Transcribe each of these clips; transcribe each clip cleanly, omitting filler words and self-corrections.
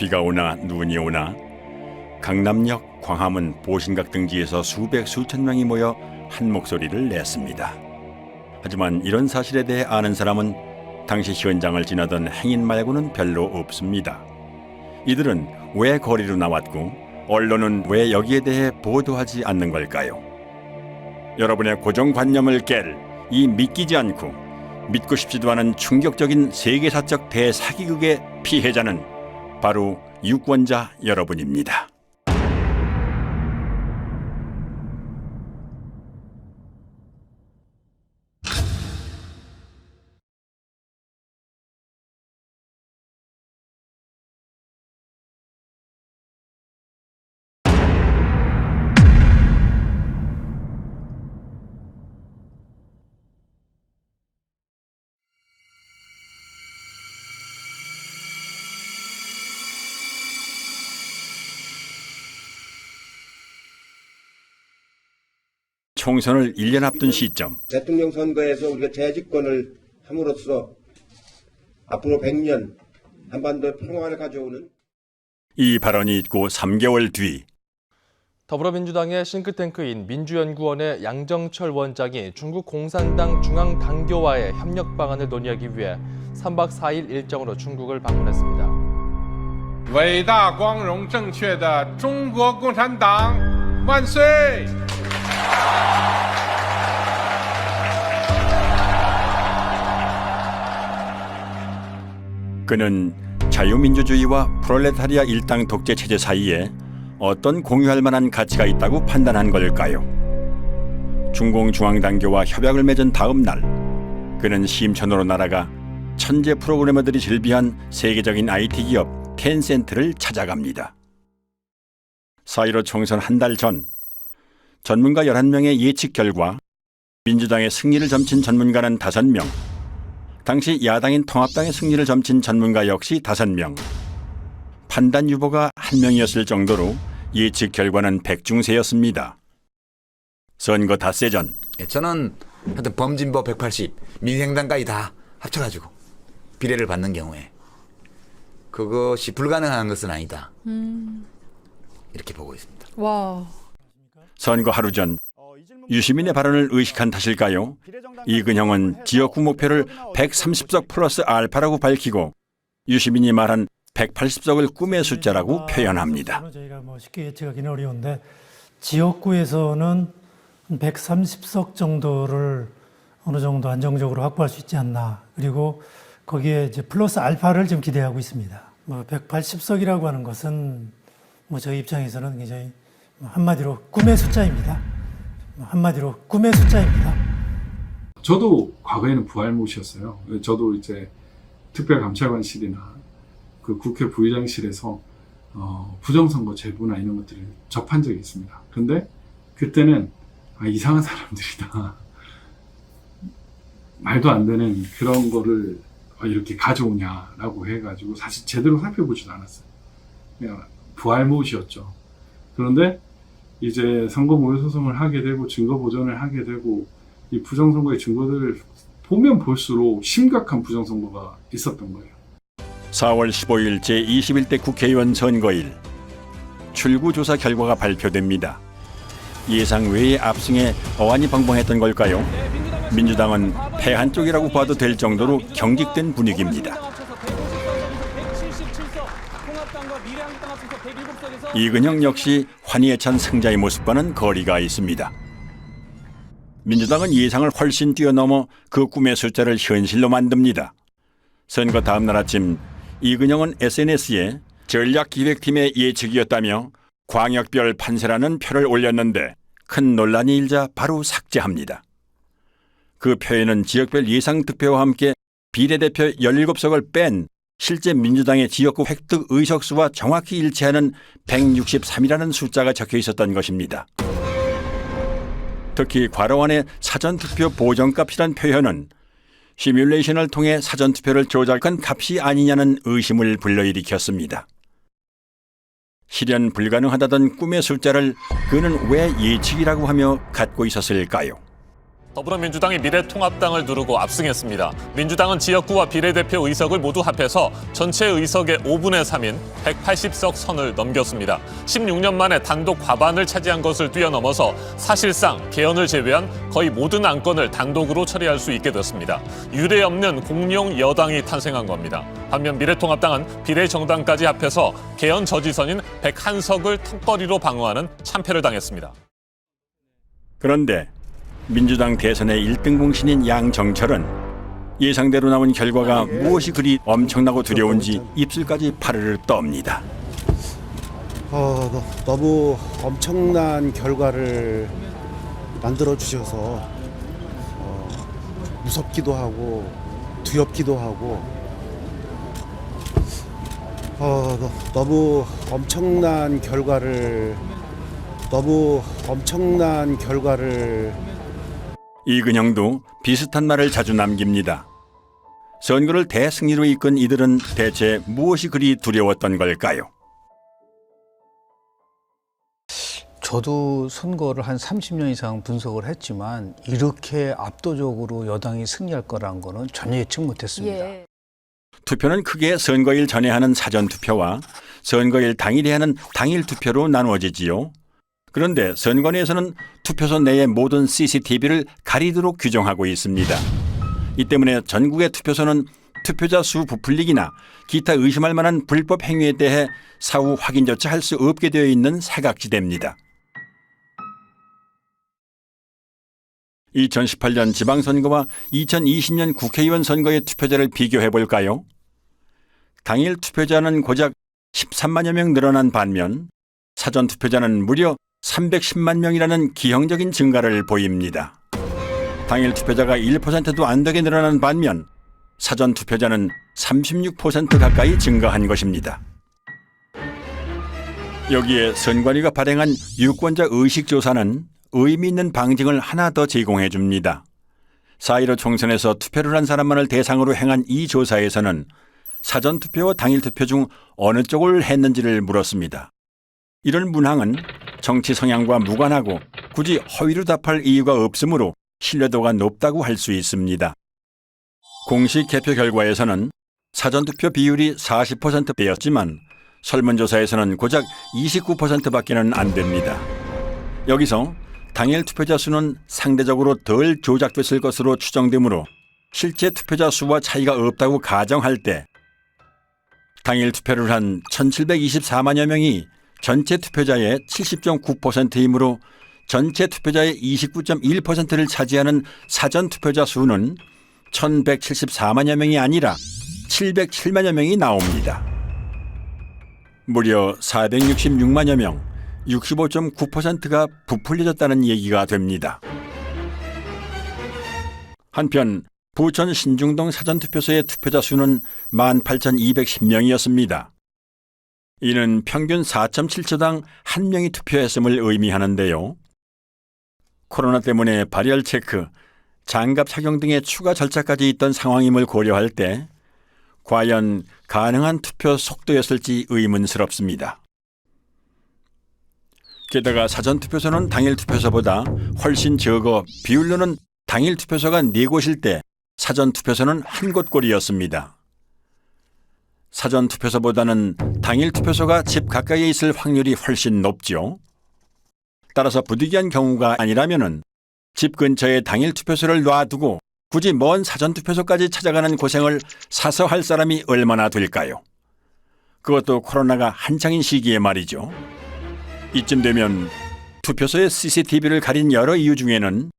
비가 오나 눈이 오나 강남역, 광화문, 보신각 등지에서 수백 수천 명이 모여 한 목소리를 냈습니다. 하지만 이런 사실에 대해 아는 사람은 당시 현장을 지나던 행인 말고는 별로 없습니다. 이들은 왜 거리로 나왔고 언론은 왜 여기에 대해 보도하지 않는 걸까요? 여러분의 고정관념을 깰 이 믿기지 않고 믿고 싶지도 않은 충격적인 세계사적 대사기극의 피해자는 바로 유권자 여러분입니다. 총선을 1년 앞둔 시점, 대통령 선거에서 우리가 재집권을 함으로써 앞으로 100년 한반도 평화를 가져오는 이 발언이 있고 3개월 뒤 더불어민주당의 싱크탱크인 민주연구원의 양정철 원장이 중국 공산당 중앙당교와의 협력 방안을 논의하기 위해 3박 4일 일정으로 중국을 방문했습니다. 伟大光荣正确的中国共产党万岁！ 그는 자유민주주의와 프롤레타리아 일당 독재 체제 사이에 어떤 공유할 만한 가치가 있다고 판단한 걸까요? 중공중앙당교와 협약을 맺은 다음 날 그는 심천으로 날아가 천재 프로그래머들이 즐비한 세계적인 IT 기업 텐센트를 찾아갑니다. 4.15 총선 한 달 전 전문가 11명의 예측 결과 민주당의 승리를 점친 전문가는 5명, 당시 야당인 통합당의 승리를 점친 전문가 역시 5명, 판단 유보가 1명이었을 정도로 예측 결과는 백중세였습니다. 선거 닷새 전 저는 하여튼 범진보 180, 민생당까지 다 합쳐가지고 비례를 받는 경우에 그것이 불가능한 것은 아니다. 이렇게 보고 있습니다. 와. 선거 하루 전 유시민의 발언을 의식한 탓일까요? 이근형은 지역구 목표를 130석 플러스 알파라고 밝히고 유시민이 말한 180석을 꿈의 숫자라고 표현합니다. 저희가 쉽게 예측하기는 어려운데 지역구에서는 130석 정도를 어느 정도 안정적으로 확보할 수 있지 않나. 그리고 거기에 이제 플러스 알파를 좀 기대하고 있습니다. 180석이라고 하는 것은 저희 입장에서는 굉장히 한마디로 꿈의 숫자입니다. 한마디로 꿈의 숫자입니다. 저도 과거에는 부활못이었어요. 저도 이제 특별감찰관실이나 그 국회 부의장실에서 부정선거 제보나 이런 것들을 접한 적이 있습니다. 그런데 그때는 이상한 사람들이다. 말도 안 되는 그런 거를 이렇게 가져오냐라고 해가지고 사실 제대로 살펴보지도 않았어요. 그냥 부활못이었죠. 그런데 이제 선거 모의 소송을 하게 되고 증거 보전을 하게 되고 이 부정선거의 증거들을 보면 볼수록 심각한 부정선거가 있었던 거예요. 4월 15일 제21대 국회의원 선거일 출구조사 결과가 발표됩니다. 예상 외의 압승에 어안이 벙벙했던 걸까요? 민주당은 패한 쪽이라고 봐도 될 정도로 경직된 분위기입니다. 이근형 역시 환희에 찬 승자의 모습과는 거리가 있습니다. 민주당은 예상을 훨씬 뛰어넘어 그 꿈의 숫자를 현실로 만듭니다. 선거 다음 날 아침 이근형은 SNS에 전략기획팀의 예측이었다며 광역별 판세라는 표를 올렸는데 큰 논란이 일자 바로 삭제합니다. 그 표에는 지역별 예상 득표와 함께 비례대표 17석을 뺀 실제 민주당의 지역구 획득 의석수와 정확히 일치하는 163이라는 숫자가 적혀 있었던 것입니다. 특히 괄호안의 사전투표 보정값이란 표현은 시뮬레이션을 통해 사전투표를 조작한 값이 아니냐는 의심을 불러일으켰습니다. 실현 불가능하다던 꿈의 숫자를 그는 왜 예측이라고 하며 갖고 있었을까요? 더불어민주당이 미래통합당을 누르고 압승했습니다. 민주당은 지역구와 비례대표 의석을 모두 합해서 전체 의석의 5분의 3인 180석 선을 넘겼습니다. 16년 만에 단독 과반을 차지한 것을 뛰어넘어서 사실상 개헌을 제외한 거의 모든 안건을 단독으로 처리할 수 있게 됐습니다. 유례 없는 공룡 여당이 탄생한 겁니다. 반면 미래통합당은 비례정당까지 합해서 개헌 저지선인 101석을 턱걸이로 방어하는 참패를 당했습니다. 그런데 민주당 대선의 1등 공신인 양정철은 예상대로 나온 결과가 무엇이 그리 엄청나고 두려운지 입술까지 파르르 떱니다. 너무 엄청난 결과를 만들어 주셔서 무섭기도 하고 두렵기도 하고 너무 엄청난 결과를 이근영도 비슷한 말을 자주 남깁니다. 선거를 대승리로 이끈 이들은 대체 무엇이 그리 두려웠던 걸까요? 저도 선거를 한 30년 이상 분석을 했지만 이렇게 압도적으로 여당이 승리할 거라는 거는 전혀 예측 못했습니다. 투표는 크게 선거일 전에 하는 사전투표와 선거일 당일에 하는 당일투표로 나누어지지요. 그런데 선관위에서는 투표소 내의 모든 CCTV를 가리도록 규정하고 있습니다. 이 때문에 전국의 투표소는 투표자 수 부풀리기나 기타 의심할 만한 불법 행위에 대해 사후 확인조차 할 수 없게 되어 있는 사각지대입니다. 2018년 지방선거와 2020년 국회의원 선거의 투표자를 비교해 볼까요? 당일 투표자는 고작 13만여 명 늘어난 반면 사전투표자는 무려 310만 명이라는 기형적인 증가를 보입니다. 당일 투표자가 1%도 안 되게 늘어난 반면 사전 투표자는 36% 가까이 증가한 것입니다. 여기에 선관위가 발행한 유권자 의식조사는 의미 있는 방증을 하나 더 제공해 줍니다. 4.15 총선에서 투표를 한 사람만을 대상으로 행한 이 조사에서는 사전투표와 당일투표 중 어느 쪽을 했는지를 물었습니다. 이런 문항은 정치 성향과 무관하고 굳이 허위로 답할 이유가 없으므로 신뢰도가 높다고 할 수 있습니다. 공식 개표 결과에서는 사전투표 비율이 40%대였지만 설문조사에서는 고작 29%밖에는 안 됩니다. 여기서 당일 투표자 수는 상대적으로 덜 조작됐을 것으로 추정되므로 실제 투표자 수와 차이가 없다고 가정할 때 당일 투표를 한 1,724만여 명이 전체 투표자의 70.9%이므로 전체 투표자의 29.1%를 차지하는 사전 투표자 수는 1,174만여 명이 아니라 707만여 명이 나옵니다. 무려 466만여 명, 65.9%가 부풀려졌다는 얘기가 됩니다. 한편 부천 신중동 사전투표소의 투표자 수는 18,210명이었습니다. 이는 평균 4.7초당 1명이 투표했음을 의미하는데요. 코로나 때문에 발열 체크, 장갑 착용 등의 추가 절차까지 있던 상황임을 고려할 때 과연 가능한 투표 속도였을지 의문스럽습니다. 게다가 사전투표소는 당일투표소보다 훨씬 적어 비율로는 당일투표소가 4곳일 때 사전투표소는 1곳꼴이었습니다. 사전투표소보다는 당일투표소가 집 가까이에 있을 확률이 훨씬 높죠. 따라서 부득이한 경우가 아니라면 집 근처에 당일투표소를 놔두고 굳이 먼 사전투표소까지 찾아가는 고생을 사서 할 사람이 얼마나 될까요? 그것도 코로나가 한창인 시기에 말이죠. 이쯤 되면 투표소의 CCTV를 가린 여러 이유 중에는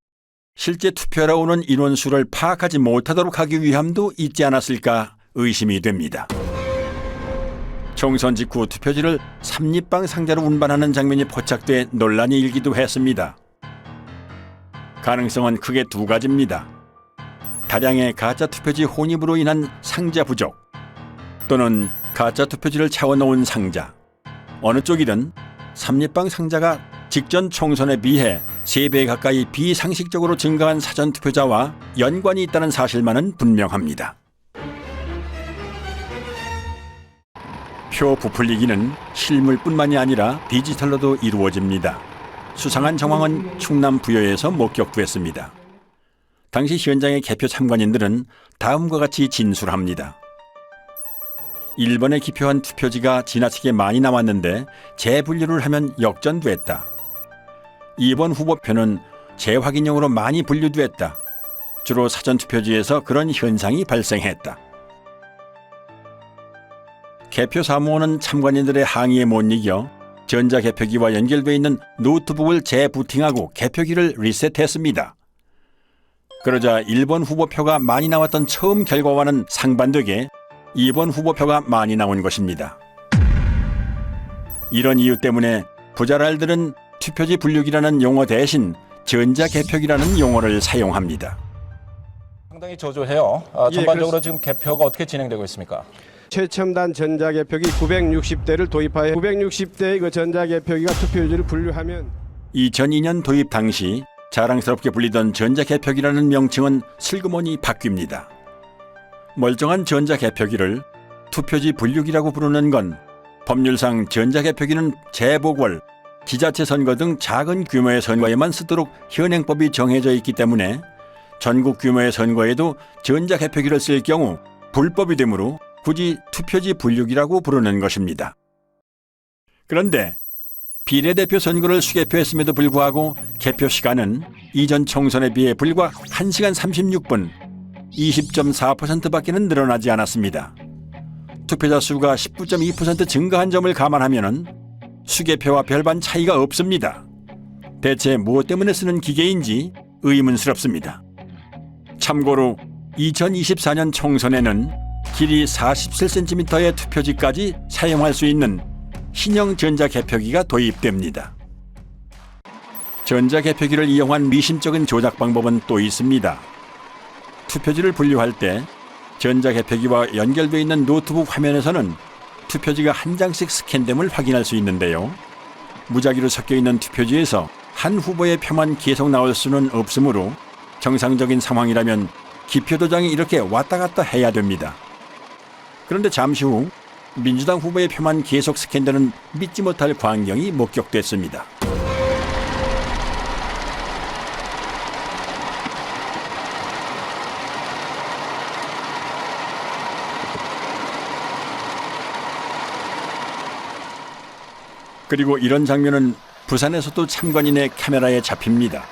실제 투표하러 오는 인원수를 파악하지 못하도록 하기 위함도 있지 않았을까 의심이 됩니다. 총선 직후 투표지를 삼립방 상자로 운반하는 장면이 포착돼 논란이 일기도 했습니다. 가능성은 크게 두 가지입니다. 다량의 가짜 투표지 혼입으로 인한 상자 부족 또는 가짜 투표지를 채워놓은 상자. 어느 쪽이든 삼립방 상자가 직전 총선에 비해 3배 가까이 비상식적으로 증가한 사전투표자와 연관이 있다는 사실만은 분명합니다. 표 부풀리기는 실물뿐만이 아니라 디지털로도 이루어집니다. 수상한 정황은 충남 부여에서 목격됐습니다. 당시 현장의 개표 참관인들은 다음과 같이 진술합니다. 1번에 기표한 투표지가 지나치게 많이 남았는데 재분류를 하면 역전됐다. 2번 후보표는 재확인용으로 많이 분류됐다. 주로 사전투표지에서 그런 현상이 발생했다. 개표 사무원은 참관인들의 항의에 못 이겨 전자개표기와 연결되어 있는 노트북을 재부팅하고 개표기를 리셋했습니다. 그러자 1번 후보표가 많이 나왔던 처음 결과와는 상반되게 2번 후보표가 많이 나온 것입니다. 이런 이유 때문에 부자랄들은 투표지 분류기라는 용어 대신 전자개표기라는 용어를 사용합니다. 상당히 저조해요. 전반적으로 지금 개표가 어떻게 진행되고 있습니까? 최첨단 전자개표기 960대를 도입하여 960대의 그 전자개표기가 투표지를 분류하면 2002년 도입 당시 자랑스럽게 불리던 전자개표기라는 명칭은 슬그머니 바뀝니다. 멀쩡한 전자개표기를 투표지 분류기라고 부르는 건 법률상 전자개표기는 재보궐, 지자체 선거 등 작은 규모의 선거에만 쓰도록 현행법이 정해져 있기 때문에 전국 규모의 선거에도 전자개표기를 쓸 경우 불법이 되므로 굳이 투표지 분류기라고 부르는 것입니다. 그런데 비례대표 선거를 수개표했음에도 불구하고 개표 시간은 이전 총선에 비해 불과 1시간 36분, 20.4%밖에는 늘어나지 않았습니다. 투표자 수가 19.2% 증가한 점을 감안하면 수개표와 별반 차이가 없습니다. 대체 무엇 때문에 쓰는 기계인지 의문스럽습니다. 참고로 2024년 총선에는 길이 47cm의 투표지까지 사용할 수 있는 신형 전자개표기가 도입됩니다. 전자개표기를 이용한 미심쩍은 조작 방법은 또 있습니다. 투표지를 분류할 때 전자개표기와 연결되어 있는 노트북 화면에서는 투표지가 한 장씩 스캔됨을 확인할 수 있는데요. 무작위로 섞여 있는 투표지에서 한 후보의 표만 계속 나올 수는 없으므로 정상적인 상황이라면 기표도장이 이렇게 왔다 갔다 해야 됩니다. 그런데 잠시 후 민주당 후보의 표만 계속 스캔되는 믿지 못할 광경이 목격됐습니다. 그리고 이런 장면은 부산에서도 참관인의 카메라에 잡힙니다.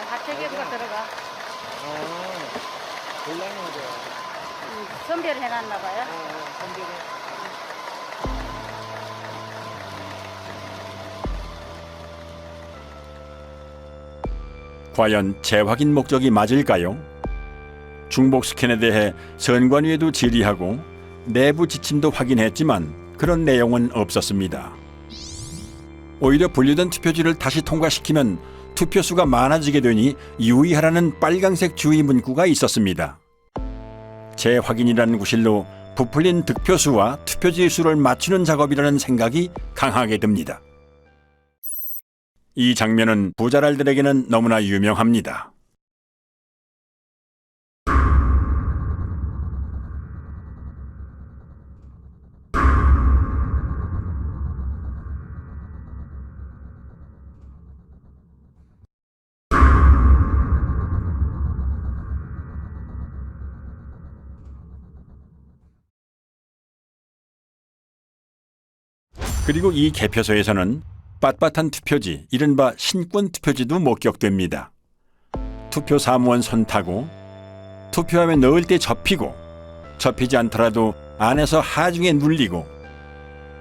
하체계부가 들어가. 선별을 해놨나 봐요. 과연 재확인 목적이 맞을까요? 중복 스캔에 대해 선관위에도 질의하고 내부 지침도 확인했지만 그런 내용은 없었습니다. 오히려 분류된 투표지를 다시 통과시키면 투표수가 많아지게 되니 유의하라는 빨강색 주의 문구가 있었습니다. 재확인이라는 구실로 부풀린 득표수와 투표지 수를 맞추는 작업이라는 생각이 강하게 듭니다. 이 장면은 부자랄들에게는 너무나 유명합니다. 그리고 이 개표소에서는 빳빳한 투표지, 이른바 신권 투표지도 목격됩니다. 투표 사무원 손 타고 투표함에 넣을 때 접히고 접히지 않더라도 안에서 하중에 눌리고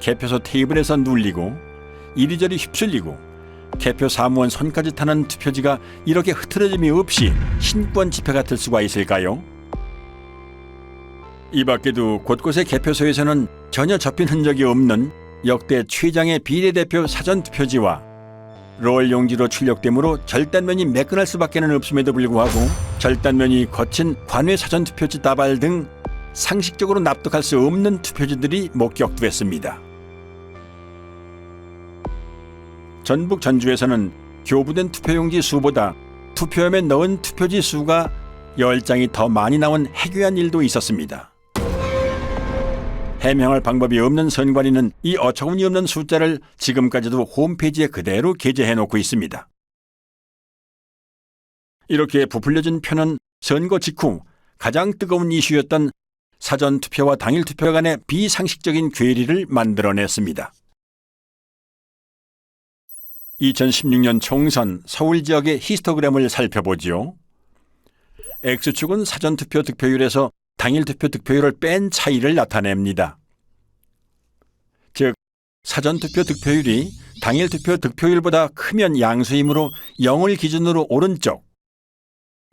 개표소 테이블에서 눌리고 이리저리 휩쓸리고 개표 사무원 손까지 타는 투표지가 이렇게 흐트러짐이 없이 신권 집회 같을 수가 있을까요? 이 밖에도 곳곳의 개표소에서는 전혀 접힌 흔적이 없는 역대 최장의 비례대표 사전투표지와 롤 용지로 출력되므로 절단면이 매끈할 수밖에는 없음에도 불구하고 절단면이 거친 관외 사전투표지 다발 등 상식적으로 납득할 수 없는 투표지들이 목격됐습니다. 전북 전주에서는 교부된 투표용지 수보다 투표함에 넣은 투표지 수가 10장이 더 많이 나온 해괴한 일도 있었습니다. 해명할 방법이 없는 선관위는 이 어처구니 없는 숫자를 지금까지도 홈페이지에 그대로 게재해놓고 있습니다. 이렇게 부풀려진 표는 선거 직후 가장 뜨거운 이슈였던 사전투표와 당일투표 간의 비상식적인 괴리를 만들어냈습니다. 2016년 총선 서울 지역의 히스토그램을 살펴보죠. X축은 사전투표 득표율에서 당일투표 득표율을 뺀 차이를 나타냅니다. 즉, 사전투표 득표율이 당일투표 득표율보다 크면 양수이므로 0을 기준으로 오른쪽,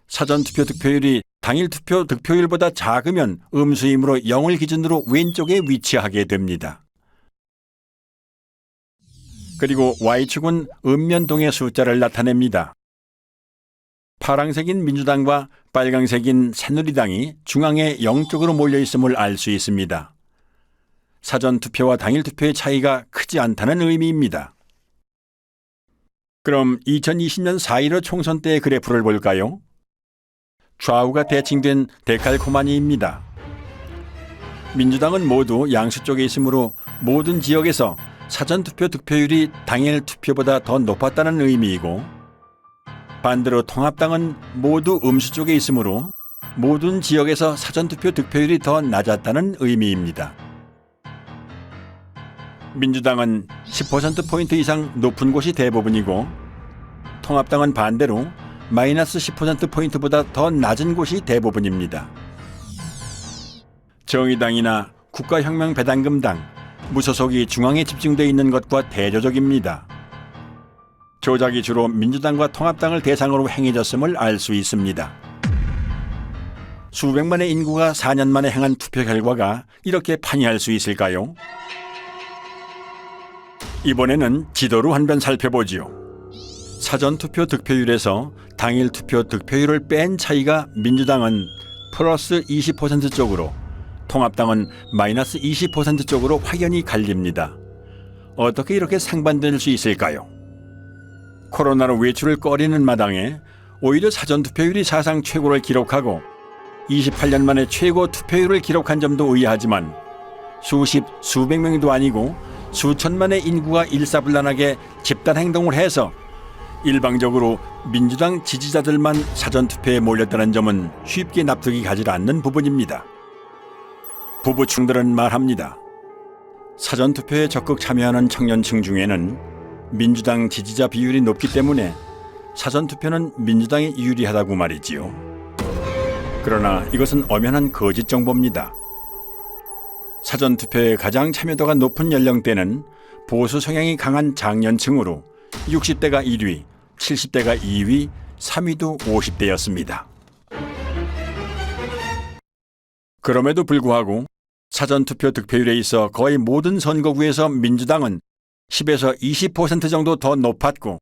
사전투표 득표율이 당일투표 득표율보다 작으면 음수이므로 0을 기준으로 왼쪽에 위치하게 됩니다. 그리고 Y축은 음면동의 숫자를 나타냅니다. 파랑색인 민주당과 빨강색인 새누리당이 중앙에 0쪽으로 몰려있음을 알 수 있습니다. 사전투표와 당일투표의 차이가 크지 않다는 의미입니다. 그럼 2020년 4.15 총선 때의 그래프를 볼까요? 좌우가 대칭된 데칼코마니입니다. 민주당은 모두 양수 쪽에 있으므로 모든 지역에서 사전투표 득표율이 당일 투표보다 더 높았다는 의미이고, 반대로 통합당은 모두 음수 쪽에 있으므로 모든 지역에서 사전투표 득표율이 더 낮았다는 의미입니다. 민주당은 10%포인트 이상 높은 곳이 대부분이고, 통합당은 반대로 마이너스 10%포인트보다 더 낮은 곳이 대부분입니다. 정의당이나 국가혁명배당금당, 무소속이 중앙에 집중되어 있는 것과 대조적입니다. 조작이 주로 민주당과 통합당을 대상으로 행해졌음을 알 수 있습니다. 수백만의 인구가 4년 만에 행한 투표 결과가 이렇게 판이할 수 있을까요? 이번에는 지도로 한 번 살펴보지요. 사전투표 득표율에서 당일투표 득표율을 뺀 차이가 민주당은 플러스 20% 쪽으로, 통합당은 마이너스 20% 쪽으로 확연히 갈립니다. 어떻게 이렇게 상반될 수 있을까요? 코로나로 외출을 꺼리는 마당에 오히려 사전투표율이 사상 최고를 기록하고 28년 만에 최고 투표율을 기록한 점도 의아하지만, 수백 명도 아니고 수천만의 인구가 일사불란하게 집단행동을 해서 일방적으로 민주당 지지자들만 사전투표에 몰렸다는 점은 쉽게 납득이 가지 않는 부분입니다. 부부층들은 말합니다. 사전투표에 적극 참여하는 청년층 중에는 민주당 지지자 비율이 높기 때문에 사전투표는 민주당이 유리하다고 말이지요. 그러나 이것은 엄연한 거짓 정보입니다. 사전투표에 가장 참여도가 높은 연령대는 보수 성향이 강한 장년층으로 60대가 1위, 70대가 2위, 3위도 50대였습니다. 그럼에도 불구하고 사전투표 득표율에 있어 거의 모든 선거구에서 민주당은 10에서 20% 정도 더 높았고,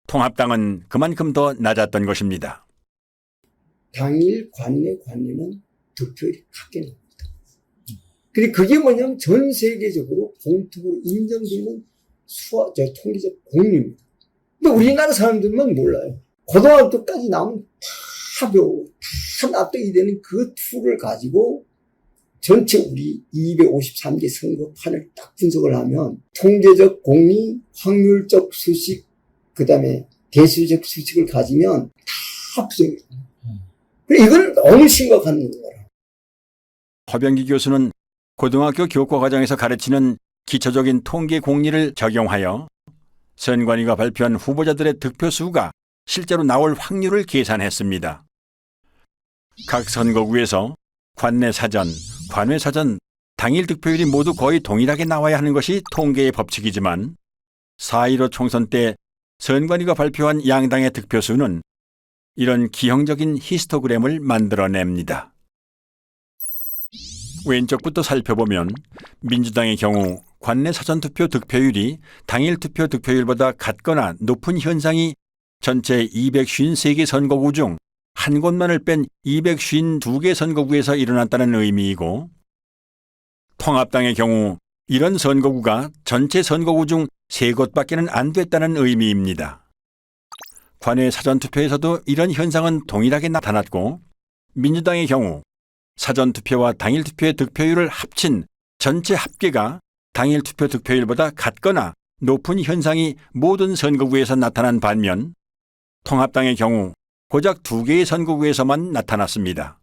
통합당은 그만큼 더 낮았던 것입니다. 당일 관내 관내는 득표율이 크게 납니다. 근데 그게 뭐냐면 전 세계적으로 공통으로 인정되는 통계적 공리입니다. 근데 우리나라 사람들만 몰라요. 고등학교까지 나오면 다 배우고 다 납득이 되는 그 툴을 가지고 전체 우리 253개 선거판을 딱 분석을 하면 통계적 공리, 확률적 수식, 그 다음에 대수적 수식을 가지면 다 부정해요. 이건 너무 심각한 거라. 허병기 교수는 고등학교 교과 과정에서 가르치는 기초적인 통계 공리를 적용하여 선관위가 발표한 후보자들의 득표 수가 실제로 나올 확률을 계산했습니다. 각 선거구에서 관내 사전, 관외 사전, 당일 득표율이 모두 거의 동일하게 나와야 하는 것이 통계의 법칙이지만 4.15 총선 때 선관위가 발표한 양당의 득표 수는 이런 기형적인 히스토그램을 만들어냅니다. 왼쪽부터 살펴보면 민주당의 경우 관내 사전투표 득표율이 당일 투표 득표율보다 같거나 높은 현상이 전체 253개 선거구 중 한 곳만을 뺀 252개 선거구에서 일어났다는 의미이고, 통합당의 경우 이런 선거구가 전체 선거구 중 3곳밖에는 안 됐다는 의미입니다. 관외 사전투표에서도 이런 현상은 동일하게 나타났고, 민주당의 경우 사전투표와 당일투표의 득표율을 합친 전체 합계가 당일투표 득표율보다 같거나 높은 현상이 모든 선거구에서 나타난 반면 통합당의 경우 고작 2개의 선거구에서만 나타났습니다.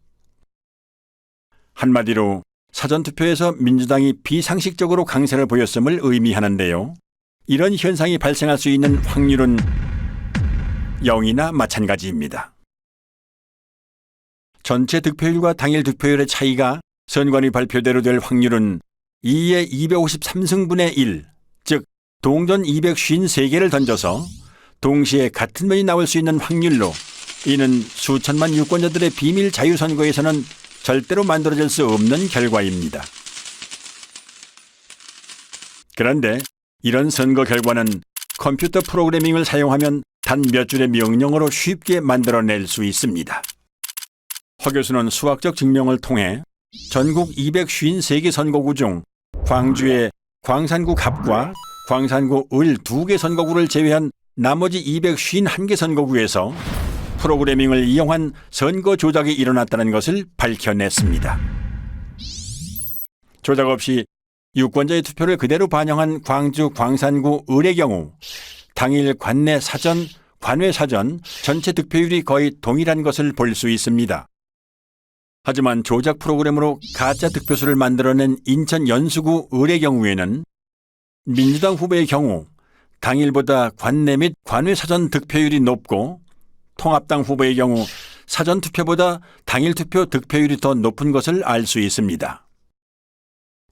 한마디로 사전투표에서 민주당이 비상식적으로 강세를 보였음을 의미하는데요. 이런 현상이 발생할 수 있는 확률은 0이나 마찬가지입니다. 전체 득표율과 당일 득표율의 차이가 선관위 발표대로 될 확률은 2의 253승분의 1, 즉 동전 253개를 던져서 동시에 같은 면이 나올 수 있는 확률로 이는 수천만 유권자들의 비밀 자유선거에서는 절대로 만들어질 수 없는 결과입니다. 그런데 이런 선거 결과는 컴퓨터 프로그래밍을 사용하면 단 몇 줄의 명령어로 쉽게 만들어낼 수 있습니다. 허 교수는 수학적 증명을 통해 전국 253개 선거구 중 광주의 광산구 갑과 광산구 을 2개 선거구를 제외한 나머지 251개 선거구에서 프로그래밍을 이용한 선거 조작이 일어났다는 것을 밝혀냈습니다. 조작 없이 유권자의 투표를 그대로 반영한 광주 광산구 을의 경우 당일 관내 사전, 관외 사전 전체 득표율이 거의 동일한 것을 볼 수 있습니다. 하지만 조작 프로그램으로 가짜 득표수를 만들어낸 인천 연수구 을의 경우에는 민주당 후보의 경우 당일보다 관내 및 관외 사전 득표율이 높고 통합당 후보의 경우 사전 투표보다 당일 투표 득표율이 더 높은 것을 알 수 있습니다.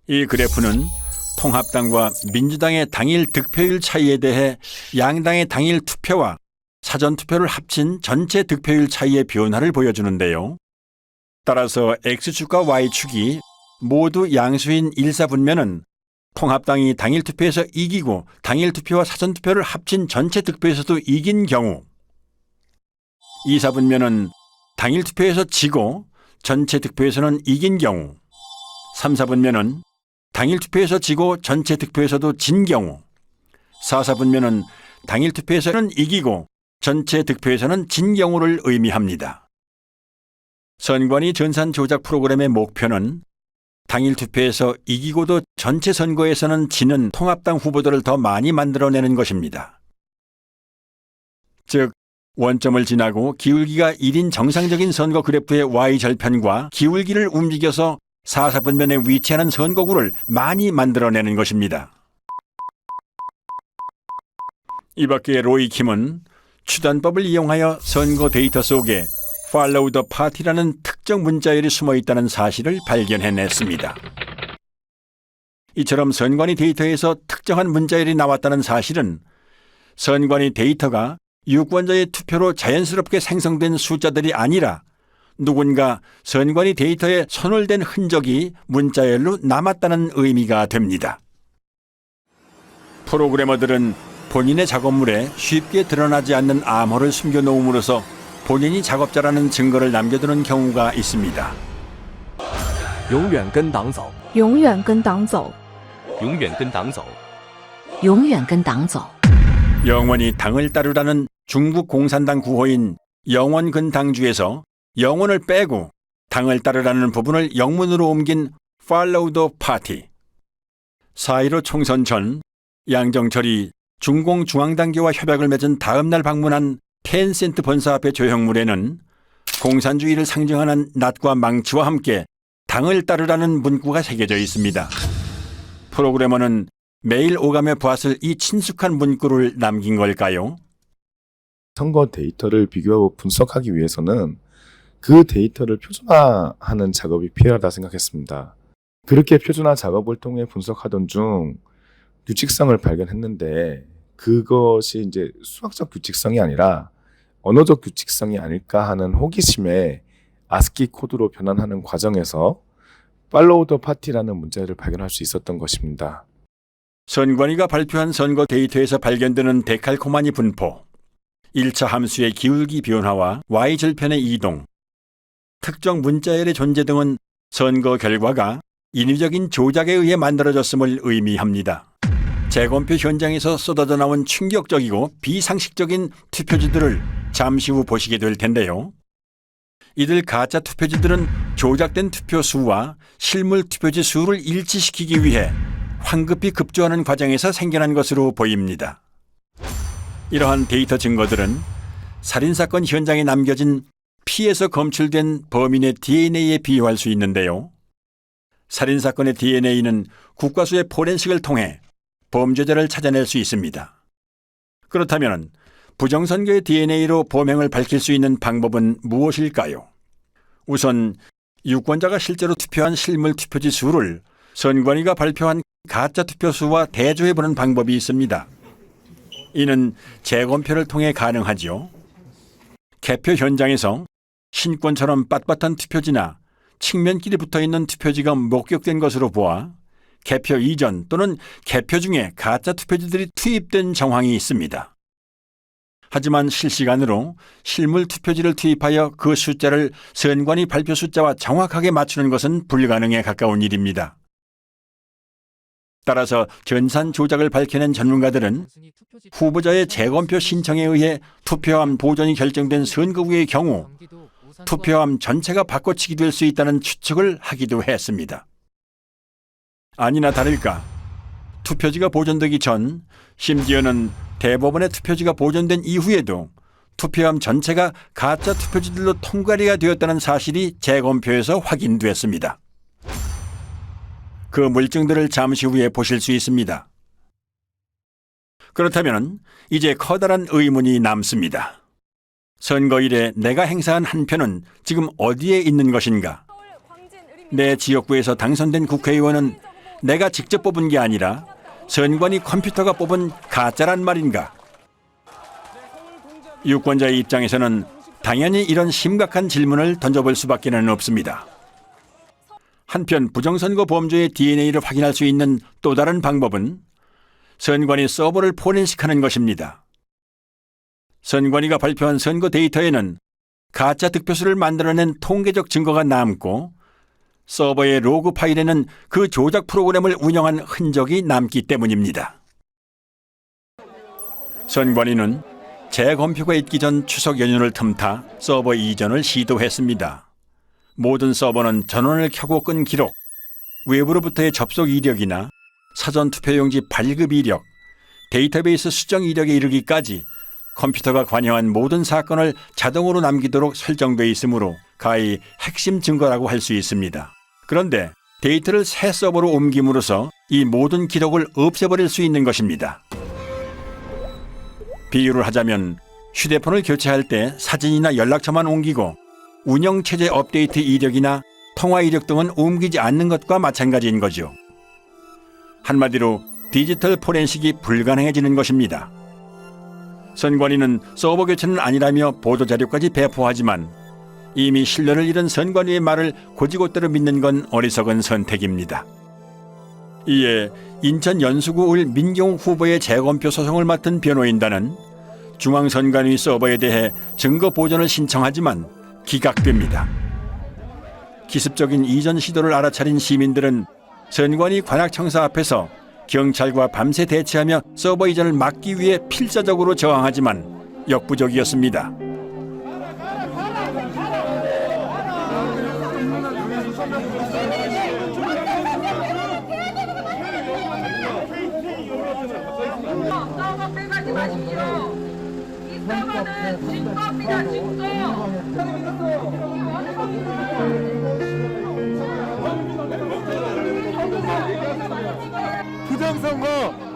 이 그래프는 통합당과 민주당의 당일 득표율 차이에 대해 양당의 당일 투표와 사전 투표를 합친 전체 득표율 차이의 변화를 보여주는데요. 따라서 X축과 Y축이 모두 양수인 일사분면은 통합당이 당일 투표에서 이기고 당일 투표와 사전 투표를 합친 전체 득표에서도 이긴 경우, 이사분면은 당일 투표에서 지고 전체 득표에서는 이긴 경우, 삼사분면은 당일 투표에서 지고 전체 득표에서도 진 경우, 사사분면은 당일 투표에서는 이기고 전체 득표에서는 진 경우를 의미합니다. 선관위 전산 조작 프로그램의 목표는 당일 투표에서 이기고도 전체 선거에서는 지는 통합당 후보들을 더 많이 만들어내는 것입니다. 즉, 원점을 지나고 기울기가 1인 정상적인 선거 그래프의 Y절편과 기울기를 움직여서 사사분면에 위치하는 선거구를 많이 만들어내는 것입니다. 이 밖에 로이 킴은 추단법을 이용하여 선거 데이터 속에 Follow the Party라는 특정 문자열이 숨어 있다는 사실을 발견해냈습니다. 이처럼 선관위 데이터에서 특정한 문자열이 나왔다는 사실은 선관위 데이터가 유권자의 투표로 자연스럽게 생성된 숫자들이 아니라 누군가 선관위 데이터에 손을 댄 흔적이 문자열로 남았다는 의미가 됩니다. 프로그래머들은 본인의 작업물에 쉽게 드러나지 않는 암호를 숨겨놓음으로써 본인이 작업자라는 증거를 남겨두는 경우가 있습니다. 永远跟党走永远跟党走永远跟党走永远跟党走 영원히 당을 따르라는 중국 공산당 구호인 영원근당주에서 영원을 빼고 당을 따르라는 부분을 영문으로 옮긴 Follow the Party. 4.15 총선 전 양정철이 중공중앙당교와 협약을 맺은 다음 날 방문한 텐센트 본사 앞의 조형물에는 공산주의를 상징하는 낫과 망치와 함께 당을 따르라는 문구가 새겨져 있습니다. 프로그래머는 매일 오가며 보았을 이 친숙한 문구를 남긴 걸까요? 선거 데이터를 비교하고 분석하기 위해서는 그 데이터를 표준화하는 작업이 필요하다 생각했습니다. 그렇게 표준화 작업을 통해 분석하던 중 규칙성을 발견했는데 그것이 이제 수학적 규칙성이 아니라 언어적 규칙성이 아닐까 하는 호기심에 아스키 코드로 변환하는 과정에서 Follow the Party라는 문자를 발견할 수 있었던 것입니다. 선관위가 발표한 선거 데이터에서 발견되는 데칼코마니 분포, 1차 함수의 기울기 변화와 Y절편의 이동, 특정 문자열의 존재 등은 선거 결과가 인위적인 조작에 의해 만들어졌음을 의미합니다. 재검표 현장에서 쏟아져 나온 충격적이고 비상식적인 투표지들을 잠시 후 보시게 될 텐데요. 이들 가짜 투표지들은 조작된 투표 수와 실물 투표지 수를 일치시키기 위해 황급히 급조하는 과정에서 생겨난 것으로 보입니다. 이러한 데이터 증거들은 살인사건 현장에 남겨진 피에서 검출된 범인의 DNA에 비유할 수 있는데요. 살인사건의 DNA는 국과수의 포렌식을 통해 범죄자를 찾아낼 수 있습니다. 그렇다면 부정선거의 DNA로 범행을 밝힐 수 있는 방법은 무엇일까요? 우선 유권자가 실제로 투표한 실물 투표지 수를 선관위가 발표한 가짜 투표수와 대조해보는 방법이 있습니다. 이는 재검표를 통해 가능하죠. 개표 현장에서 신권처럼 빳빳한 투표지나 측면끼리 붙어있는 투표지가 목격된 것으로 보아 개표 이전 또는 개표 중에 가짜 투표지들이 투입된 정황이 있습니다. 하지만 실시간으로 실물 투표지를 투입하여 그 숫자를 선관위 발표 숫자와 정확하게 맞추는 것은 불가능에 가까운 일입니다. 따라서 전산 조작을 밝혀낸 전문가들은 후보자의 재검표 신청에 의해 투표함 보존이 결정된 선거구의 경우 투표함 전체가 바꿔치기 될 수 있다는 추측을 하기도 했습니다. 아니나 다를까 투표지가 보존되기 전, 심지어는 대법원의 투표지가 보존된 이후에도 투표함 전체가 가짜 투표지들로 통과리가 되었다는 사실이 재검표에서 확인됐습니다. 그 물증들을 잠시 후에 보실 수 있습니다. 그렇다면 이제 커다란 의문이 남습니다. 선거일에 내가 행사한 한 표는 지금 어디에 있는 것인가? 내 지역구에서 당선된 국회의원은 내가 직접 뽑은 게 아니라 선관위 컴퓨터가 뽑은 가짜란 말인가? 유권자의 입장에서는 당연히 이런 심각한 질문을 던져볼 수밖에 없습니다. 한편 부정선거 범죄의 DNA를 확인할 수 있는 또 다른 방법은 선관위 서버를 포렌식하는 것입니다. 선관위가 발표한 선거 데이터에는 가짜 득표수를 만들어낸 통계적 증거가 남고 서버의 로그 파일에는 그 조작 프로그램을 운영한 흔적이 남기 때문입니다. 선관위는 재검표가 있기 전 추석 연휴를 틈타 서버 이전을 시도했습니다. 모든 서버는 전원을 켜고 끈 기록, 외부로부터의 접속 이력이나 사전 투표용지 발급 이력, 데이터베이스 수정 이력에 이르기까지 컴퓨터가 관여한 모든 사건을 자동으로 남기도록 설정되어 있으므로 가히 핵심 증거라고 할 수 있습니다. 그런데 데이터를 새 서버로 옮김으로써 이 모든 기록을 없애버릴 수 있는 것입니다. 비유를 하자면 휴대폰을 교체할 때 사진이나 연락처만 옮기고 운영체제 업데이트 이력이나 통화 이력 등은 옮기지 않는 것과 마찬가지인 거죠. 한마디로 디지털 포렌식이 불가능해지는 것입니다. 선관위는 서버 교체는 아니라며 보도자료까지 배포하지만 이미 신뢰를 잃은 선관위의 말을 곧이곧대로 믿는 건 어리석은 선택입니다. 이에 인천 연수구을 민경욱 후보의 재검표 소송을 맡은 변호인단은 중앙선관위 서버에 대해 증거 보존을 신청하지만 기각됩니다. 기습적인 이전 시도를 알아차린 시민들은 선관위 관악청사 앞에서 경찰과 밤새 대치하며 서버 이전을 막기 위해 필사적으로 저항하지만 역부족이었습니다.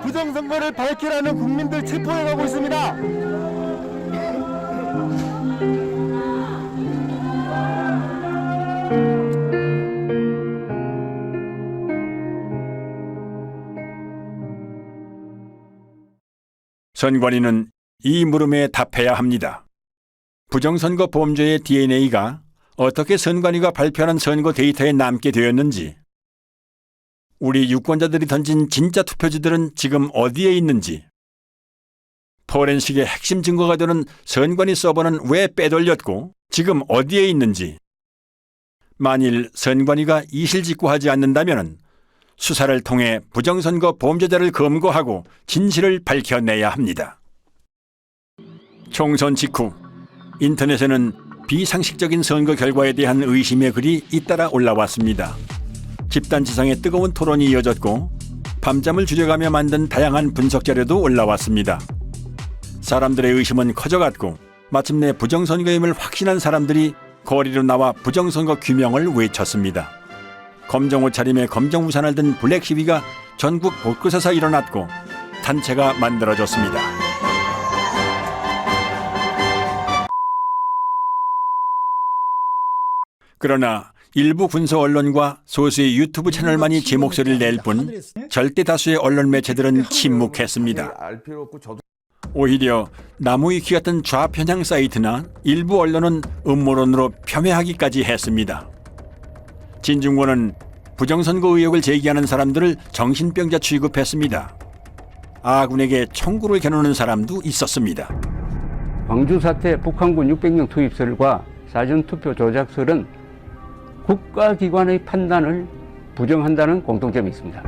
부정선거를 밝히라는 국민들 체포해가고 있습니다. 선관위는 이 물음에 답해야 합니다. 부정선거 범죄의 DNA가 어떻게 선관위가 발표하는 선거 데이터에 남게 되었는지, 우리 유권자들이 던진 진짜 투표지들은 지금 어디에 있는지, 포렌식의 핵심 증거가 되는 선관위 서버는 왜 빼돌렸고 지금 어디에 있는지, 만일 선관위가 이실직고하지 않는다면 수사를 통해 부정선거 범죄자를 검거하고 진실을 밝혀내야 합니다. 총선 직후 인터넷에는 비상식적인 선거 결과에 대한 의심의 글이 잇따라 올라왔습니다. 집단지상의 뜨거운 토론이 이어졌고 밤잠을 줄여가며 만든 다양한 분석 자료도 올라왔습니다. 사람들의 의심은 커져갔고 마침내 부정선거임을 확신한 사람들이 거리로 나와 부정선거 규명을 외쳤습니다. 검정 옷차림에 검정 우산을 든 블랙 시위가 전국 곳곳에서 일어났고 단체가 만들어졌습니다. 그러나 일부 군소 언론과 소수의 유튜브 채널만이 제 목소리를 낼 뿐 절대 다수의 언론 매체들은 침묵했습니다. 오히려 나무위키 같은 좌편향 사이트나 일부 언론은 음모론으로 폄훼하기까지 했습니다. 진중권은 부정선거 의혹을 제기하는 사람들을 정신병자 취급했습니다. 아군에게 총구를 겨누는 사람도 있었습니다. 광주 사태 북한군 600명 투입설과 사전투표 조작설은 국가기관의 판단을 부정한다는 공통점이 있습니다.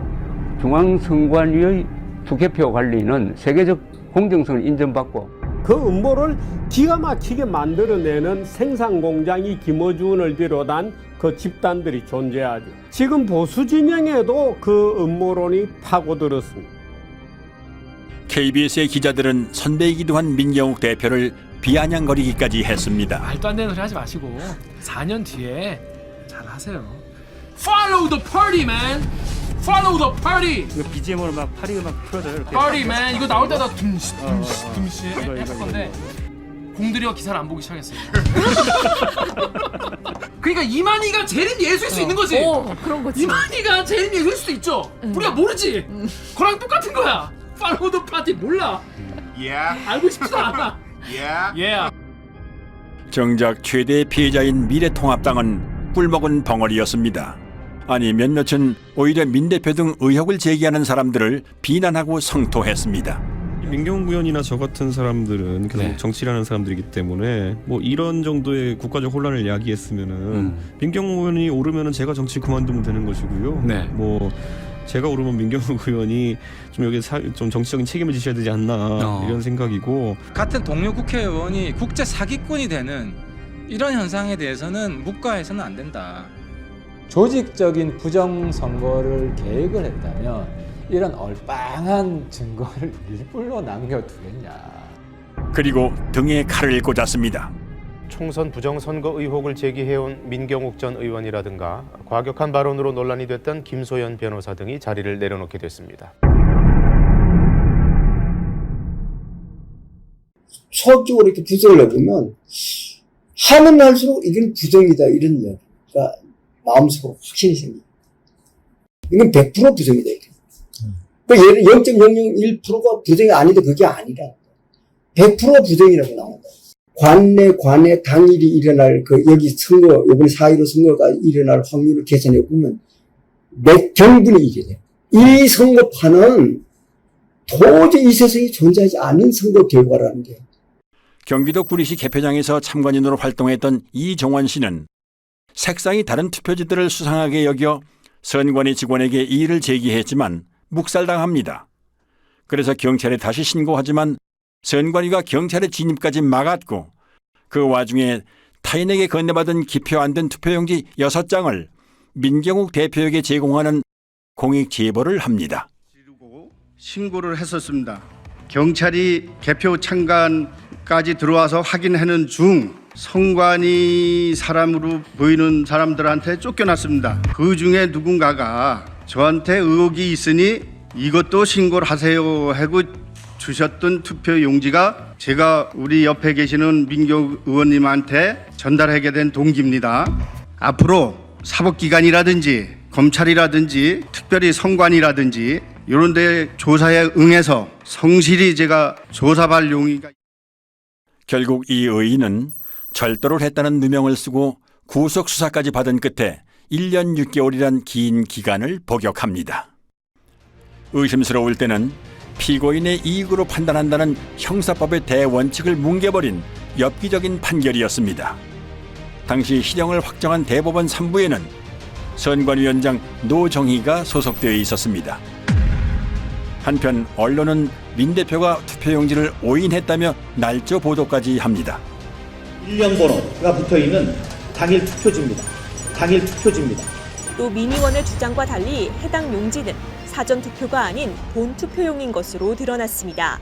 중앙선관위의 투개표 관리는 세계적 공정성을 인정받고 그 음모를 기가 막히게 만들어내는 생산공장이 김어준을 비롯한 그 집단들이 존재하죠. 지금 보수 진영에도 그 음모론이 파고들었습니다. KBS의 기자들은 선배이기도 한 민경욱 대표를 비아냥거리기까지 했습니다. 말도 안 되는 소리 하지 마시고 4년 뒤에 잘 하세요. Follow the party, man. Follow the party. 이거 BGM으로 막 파리 음악 틀어줘요. 이렇게. Party, man. 이거 나올 때다 둠시 했을 건데 공들여 기사를 안 보기 시작했어요. 그러니까 이만희가 재림 예수일 수 있는 거지. 그런 거지. 이만희가 재림 예수일 수도 있죠. 우리가 모르지. 그랑 똑같은 거야. Follow the party 몰라. 알고 싶지도 않아. 정작 최대의 피해자인 미래통합당은 꿀먹은 벙어리였습니다. 아니 몇몇은 오히려 민 대표 등 의혹을 제기하는 사람들을 비난하고 성토했습니다. 민경욱 의원이나 저 같은 사람들은 계속 정치를 하는 사람들이기 때문에 뭐 이런 정도의 국가적 혼란을 야기했으면은 민경욱 의원이 오르면은 제가 정치 그만두면 되는 것이고요. 뭐 제가 오르면 민경욱 의원이 좀 여기 좀 정치적인 책임을 지셔야 되지 않나 이런 생각이고, 같은 동료 국회의원이 국제 사기꾼이 되는 이런 현상에 대해서는 묵과해서는 안 된다. 조직적인 부정선거를 계획을 했다면 이런 얼빵한 증거를 일부러 남겨두겠냐. 그리고 등에 칼을 꽂았습니다. 총선 부정선거 의혹을 제기해온 민경욱 전 의원이라든가 과격한 발언으로 논란이 됐던 김소연 변호사 등이 자리를 내려놓게 됐습니다. 수학적으로 이렇게 분석을 해보면 하면 할수록 이건 부정이다 이런 얘기가 마음속으로 확신이 생깁니다. 이건 100% 부정이다. 예를 0.001%가 부정이 아니다 그게 아니라 100% 부정이라고 나온다. 관내 당일이 일어날 여기 선거 이번에 4.15 선거가 일어날 확률을 계산해 보면 몇 경분이 이래 돼요. 이 선거판은 도저히 이 세상에 존재하지 않는 선거 결과라는 게. 경기도 구리시 개표장에서 참관인으로 활동했던 이종원 씨는 색상이 다른 투표지들을 수상하게 여겨 선관위 직원에게 이의를 제기했지만 묵살당합니다. 그래서 경찰에 다시 신고하지만 선관위가 경찰의 진입까지 막았고 그 와중에 타인에게 건네받은 기표 안 된 투표용지 6장을 민경욱 대표에게 제공하는 공익 제보를 합니다. 신고를 했었습니다. 경찰이 개표 참관까지 들어와서 확인하는 중 선관위 사람으로 보이는 사람들한테 쫓겨났습니다. 그 중에 누군가가 저한테 의혹이 있으니 이것도 신고를 하세요 하고 주셨던 투표 용지가 제가 우리 옆에 계시는 민경욱 의원님한테 전달하게 된 동기입니다. 앞으로 사법기관이라든지 검찰이라든지 특별히 선관위라든지 이런 데 조사에 응해서 성실히 제가 조사할 용의가. 결국 이 의인은 절도를 했다는 누명을 쓰고 구속 수사까지 받은 끝에 1년 6개월이란 긴 기간을 복역합니다. 의심스러울 때는 피고인의 이익으로 판단한다는 형사법의 대원칙을 뭉개버린 엽기적인 판결이었습니다. 당시 실형을 확정한 대법원 3부에는 선관위원장 노정희가 소속되어 있었습니다. 한편 언론은 민 대표가 투표용지를 오인했다며 날조 보도까지 합니다. 일련번호가 붙어있는 당일 투표지입니다. 당일 투표지입니다. 또 민의원의 주장과 달리 해당 용지는 사전 투표가 아닌 본 투표용인 것으로 드러났습니다.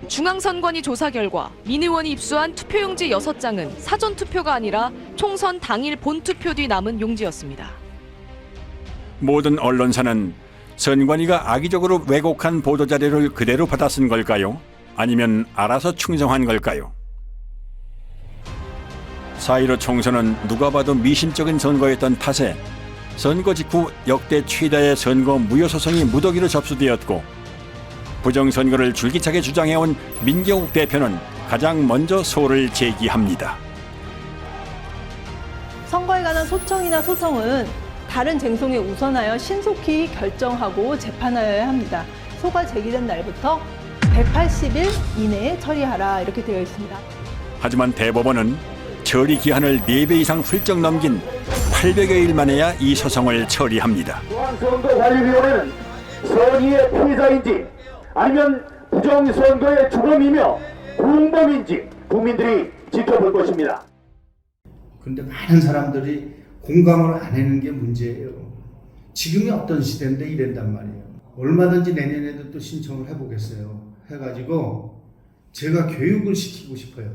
중앙선관위 조사 결과 민의원이 입수한 투표용지 6장은 사전 투표가 아니라 총선 당일 본투표 뒤 남은 용지였습니다. 모든 언론사는 선관위가 악의적으로 왜곡한 보도자료를 그대로 받아 쓴 걸까요? 아니면 알아서 충성한 걸까요? 4.15 총선은 누가 봐도 미심쩍은 선거였던 탓에 선거 직후 역대 최다의 선거 무효 소송이 무더기로 접수되었고, 부정선거를 줄기차게 주장해온 민경욱 대표는 가장 먼저 소를 제기합니다. 선거에 관한 소청이나 소송은 다른 쟁송에 우선하여 신속히 결정하고 재판하여야 합니다. 소가 제기된 날부터 180일 이내에 처리하라, 이렇게 되어 있습니다. 하지만 대법원은 처리 기한을 4배 이상 훌쩍 넘긴 800여일 만에야 이 소송을 처리합니다. 중앙선거관리위원회는 선의의 피해자인지 아니면 부정선거의 주범이며 공범인지 국민들이 지켜볼 것입니다. 그런데 많은 사람들이 공감을 안 하는 게 문제예요. 지금이 어떤 시대인데 이랬단 말이에요. 얼마든지 내년에도 또 신청을 해보겠어요. 해가지고 제가 교육을 시키고 싶어요.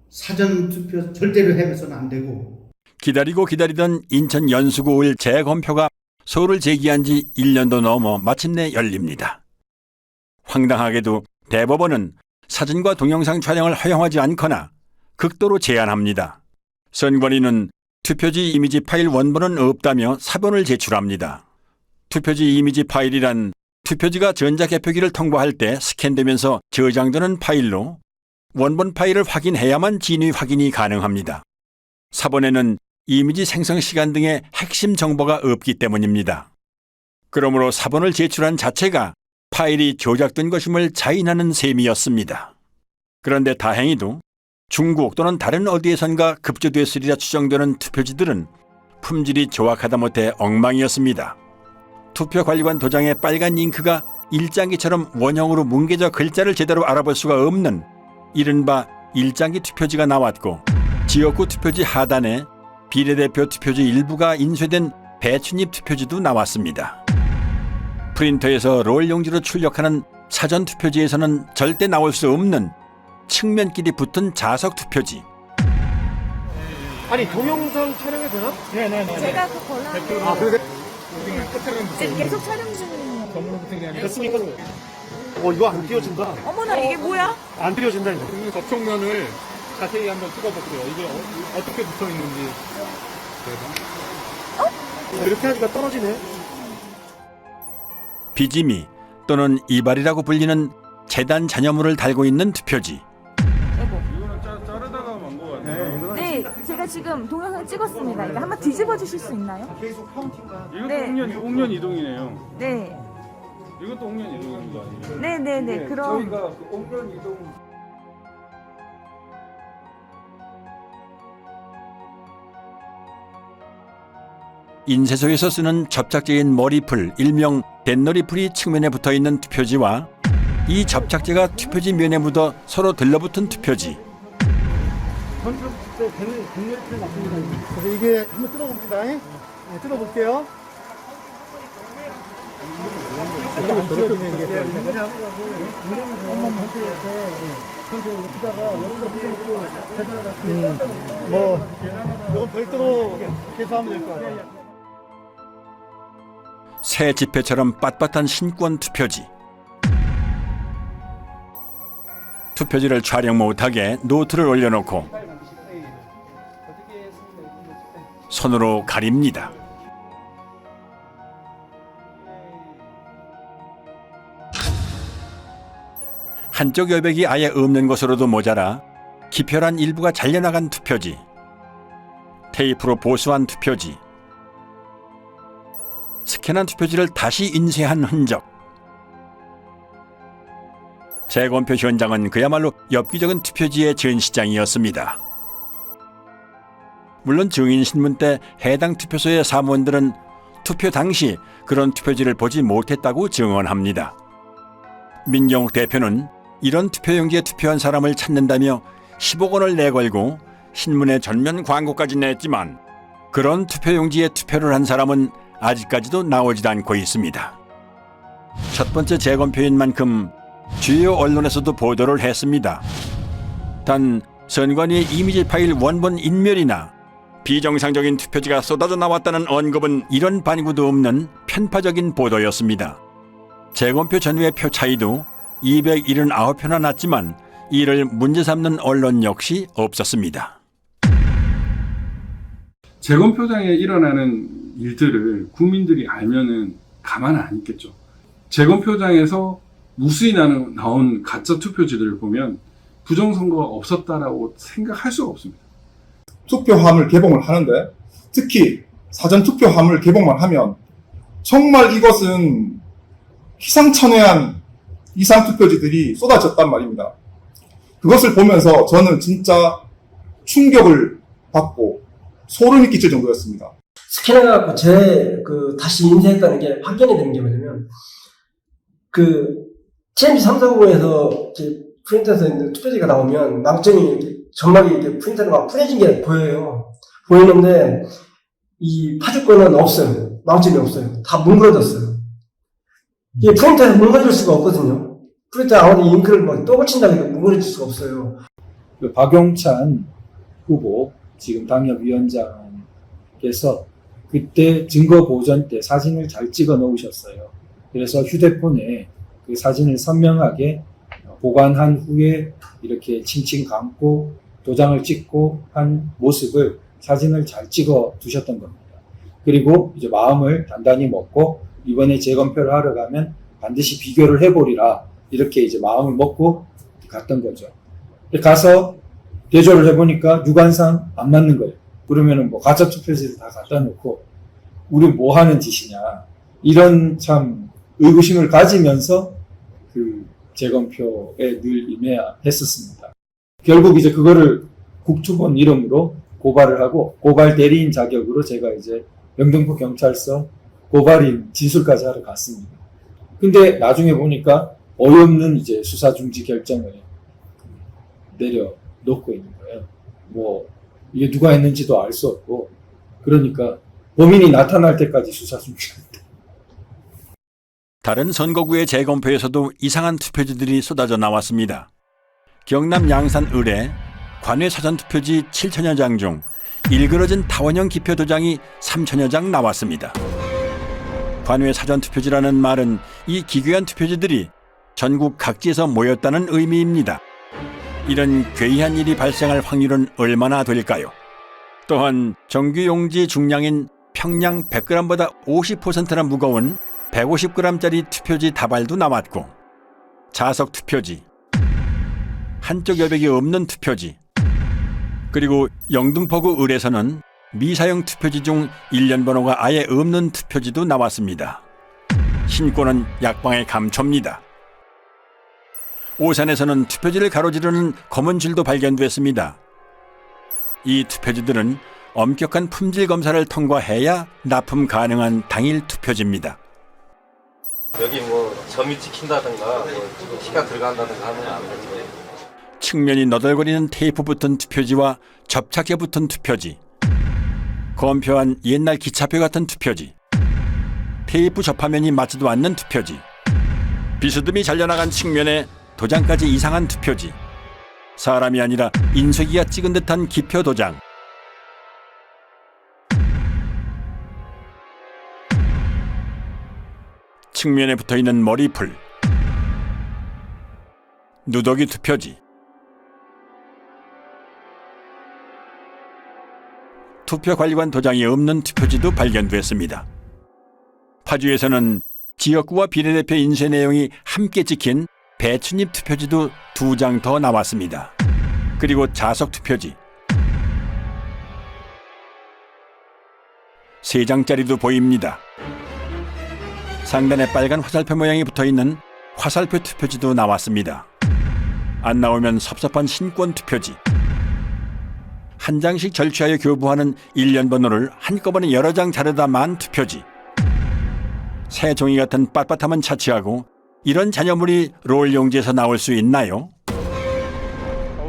사전투표 절대로 해서는 안 되고. 기다리고 기다리던 인천 연수구을 재검표가 소를 제기한 지 1년도 넘어 마침내 열립니다. 황당하게도 대법원은 사진과 동영상 촬영을 허용하지 않거나 극도로 제한합니다. 선관위는 투표지 이미지 파일 원본은 없다며 사본을 제출합니다. 투표지 이미지 파일이란 투표지가 전자개표기를 통과할 때 스캔되면서 저장되는 파일로 원본 파일을 확인해야만 진위 확인이 가능합니다. 사본에는 이미지 생성 시간 등의 핵심 정보가 없기 때문입니다. 그러므로 사본을 제출한 자체가 파일이 조작된 것임을 자인하는 셈이었습니다. 그런데 다행히도 중국 또는 다른 어디에선가 급조됐으리라 추정되는 투표지들은 품질이 조악하다 못해 엉망이었습니다. 투표관리관 도장의 빨간 잉크가 일장기처럼 원형으로 뭉개져 글자를 제대로 알아볼 수가 없는 이른바 일장기 투표지가 나왔고, 지역구 투표지 하단에 비례대표 투표지 일부가 인쇄된 배춧잎 투표지도 나왔습니다. 프린터에서 롤 용지로 출력하는 사전 투표지에서는 절대 나올 수 없는 측면끼리 붙은 자석 투표지. 아니 동영상 촬영해도 되나? 네네네. 제가 그 권한을 아 그래? 지금 계속 촬영 중이에요. 됐습니까? 이거 안 띄워진다. 어머나, 이게 뭐야? 안 띄워진다 이거. 접촉면을 자세히 한번 찍어볼게요. 이게 어떻게 붙어 있는지. 이렇게 하니까 떨어지네. 비지미 또는 이발이라고 불리는 재단 잔여물을 달고 있는 투표지. 네, 제가 지금 동영상 찍었습니다. 이거 한번 뒤집어 주실 수 있나요? 계속 카운팅가. 이것도 옥년 이동이네요. 네. 이것도 옥년 이동인 거 아니에요? 네네네. 그럼 저희가 그 옥년 이동. 인쇄소에서 쓰는 접착제인 머리풀, 일명 댄너리풀이 측면에 붙어있는 투표지와 이 접착제가 투표지 면에 묻어 서로 들러붙은 투표지. 그래서 이게 한번 뜯어봅니다. 네, 뜯어볼게요. 이건 별도로 계산하면 될 것 같아요. 새 지폐처럼 빳빳한 신권 투표지. 투표지를 촬영 못하게 노트를 올려놓고 손으로 가립니다. 한쪽 여백이 아예 없는 것으로도 모자라 기표란 일부가 잘려나간 투표지, 테이프로 보수한 투표지, 스캔한 투표지를 다시 인쇄한 흔적. 재검표 현장은 그야말로 엽기적인 투표지의 전시장이었습니다. 물론 증인신문 때 해당 투표소의 사무원들은 투표 당시 그런 투표지를 보지 못했다고 증언합니다. 민경욱 대표는 이런 투표용지에 투표한 사람을 찾는다며 10억 원을 내걸고 신문에 전면 광고까지 냈지만 그런 투표용지에 투표를 한 사람은 아직까지도 나오지도 않고 있습니다. 첫 번째 재검표인 만큼 주요 언론에서도 보도를 했습니다. 단 선관위의 이미지 파일 원본 인멸이나 비정상적인 투표지가 쏟아져 나왔다는 언급은 이런 반구도 없는 편파적인 보도였습니다. 재검표 전후의 표 차이도 279표나 났지만 이를 문제 삼는 언론 역시 없었습니다. 재검표장에 일어나는 일들을 국민들이 알면은 가만 안 있겠죠. 재검표장에서 무수히 나온 가짜 투표지들을 보면 부정선거가 없었다라고 생각할 수가 없습니다. 투표함을 개봉을 하는데 특히 사전투표함을 개봉만 하면 정말 이것은 희상천외한 이상투표지들이 쏟아졌단 말입니다. 그것을 보면서 저는 진짜 충격을 받고 소름이 끼칠 정도였습니다. 스캔해갖고 다시 인쇄했다는 게 확인이 되는 게 뭐냐면, TMC 340에서 프린터에서 있는 투표지가 나오면 망점이 이렇게 점막이 이렇게 프린터로 막 뿌려진 게 보여요. 보이는데, 이 파주권은 없어요. 망점이 없어요. 다 뭉그러졌어요. 이게 프린터에서 뭉그러질 수가 없거든요. 프린터 아무리 잉크를 막 또 붙인다고 해도 뭉그러질 수가 없어요. 박용찬 후보, 지금 당협위원장께서 그때 증거 보존 때 사진을 잘 찍어 놓으셨어요. 그래서 휴대폰에 그 사진을 선명하게 보관한 후에 이렇게 칭칭 감고 도장을 찍고 한 모습을 사진을 잘 찍어 두셨던 겁니다. 그리고 이제 마음을 단단히 먹고 이번에 재검표를 하러 가면 반드시 비교를 해보리라 이렇게 이제 마음을 먹고 갔던 거죠. 가서 대조를 해보니까 유관상 안 맞는 거예요. 그러면은 뭐 가짜 투표지를 다 갖다 놓고 우리 뭐 하는 짓이냐 이런 참 의구심을 가지면서 그 재검표에 늘 임해야 했었습니다. 결국 이제 그거를 국투본 이름으로 고발을 하고 고발 대리인 자격으로 제가 이제 영등포 경찰서 고발인 진술까지 하러 갔습니다. 근데 나중에 보니까 어이없는 이제 수사 중지 결정을 내려놓고 있는 거예요. 뭐 이게 누가 했는지도 알 수 없고 그러니까 범인이 나타날 때까지 수사 중지한다. 다른 선거구의 재검표에서도 이상한 투표지들이 쏟아져 나왔습니다. 경남 양산 을에 관외 사전투표지 7천여 장 중 일그러진 타원형 기표 도장이 3천여 장 나왔습니다. 관외 사전투표지라는 말은 이 기괴한 투표지들이 전국 각지에서 모였다는 의미입니다. 이런 괴이한 일이 발생할 확률은 얼마나 될까요? 또한 정규용지 중량인 평량 100g보다 50%나 무거운 150g짜리 투표지 다발도 나왔고 자석 투표지, 한쪽 여백이 없는 투표지, 그리고 영등포구 을에서는 미사용 투표지 중 일련 번호가 아예 없는 투표지도 나왔습니다. 신고는 약방의 감초입니다. 오산에서는 투표지를 가로지르는 검은 줄도 발견됐습니다. 이 투표지들은 엄격한 품질 검사를 통과해야 납품 가능한 당일 투표지입니다. 여기 뭐 점이 찍힌다든가 뭐 피가 들어간다든가 하면 안 되죠. 측면이 너덜거리는 테이프 붙은 투표지와 접착제 붙은 투표지, 검표한 옛날 기차표 같은 투표지, 테이프 접화면이 맞지도 않는 투표지, 비스듬히 잘려나간 측면에 도장까지 이상한 투표지, 사람이 아니라 인쇄기가 찍은 듯한 기표 도장, 측면에 붙어있는 머리풀, 누더기 투표지, 투표관리관 도장이 없는 투표지도 발견됐습니다. 파주에서는 지역구와 비례대표 인쇄 내용이 함께 찍힌 배춧잎 투표지도 2장 더 나왔습니다. 그리고 자석 투표지 3장짜리도 보입니다. 상단에 빨간 화살표 모양이 붙어있는 화살표 투표지도 나왔습니다. 안 나오면 섭섭한 신권 투표지, 한 장씩 절취하여 교부하는 일련 번호를 한꺼번에 여러 장 자르다 만 투표지, 새 종이 같은 빳빳함은 차치하고 이런 잔여물이 롤 용지에서 나올 수 있나요?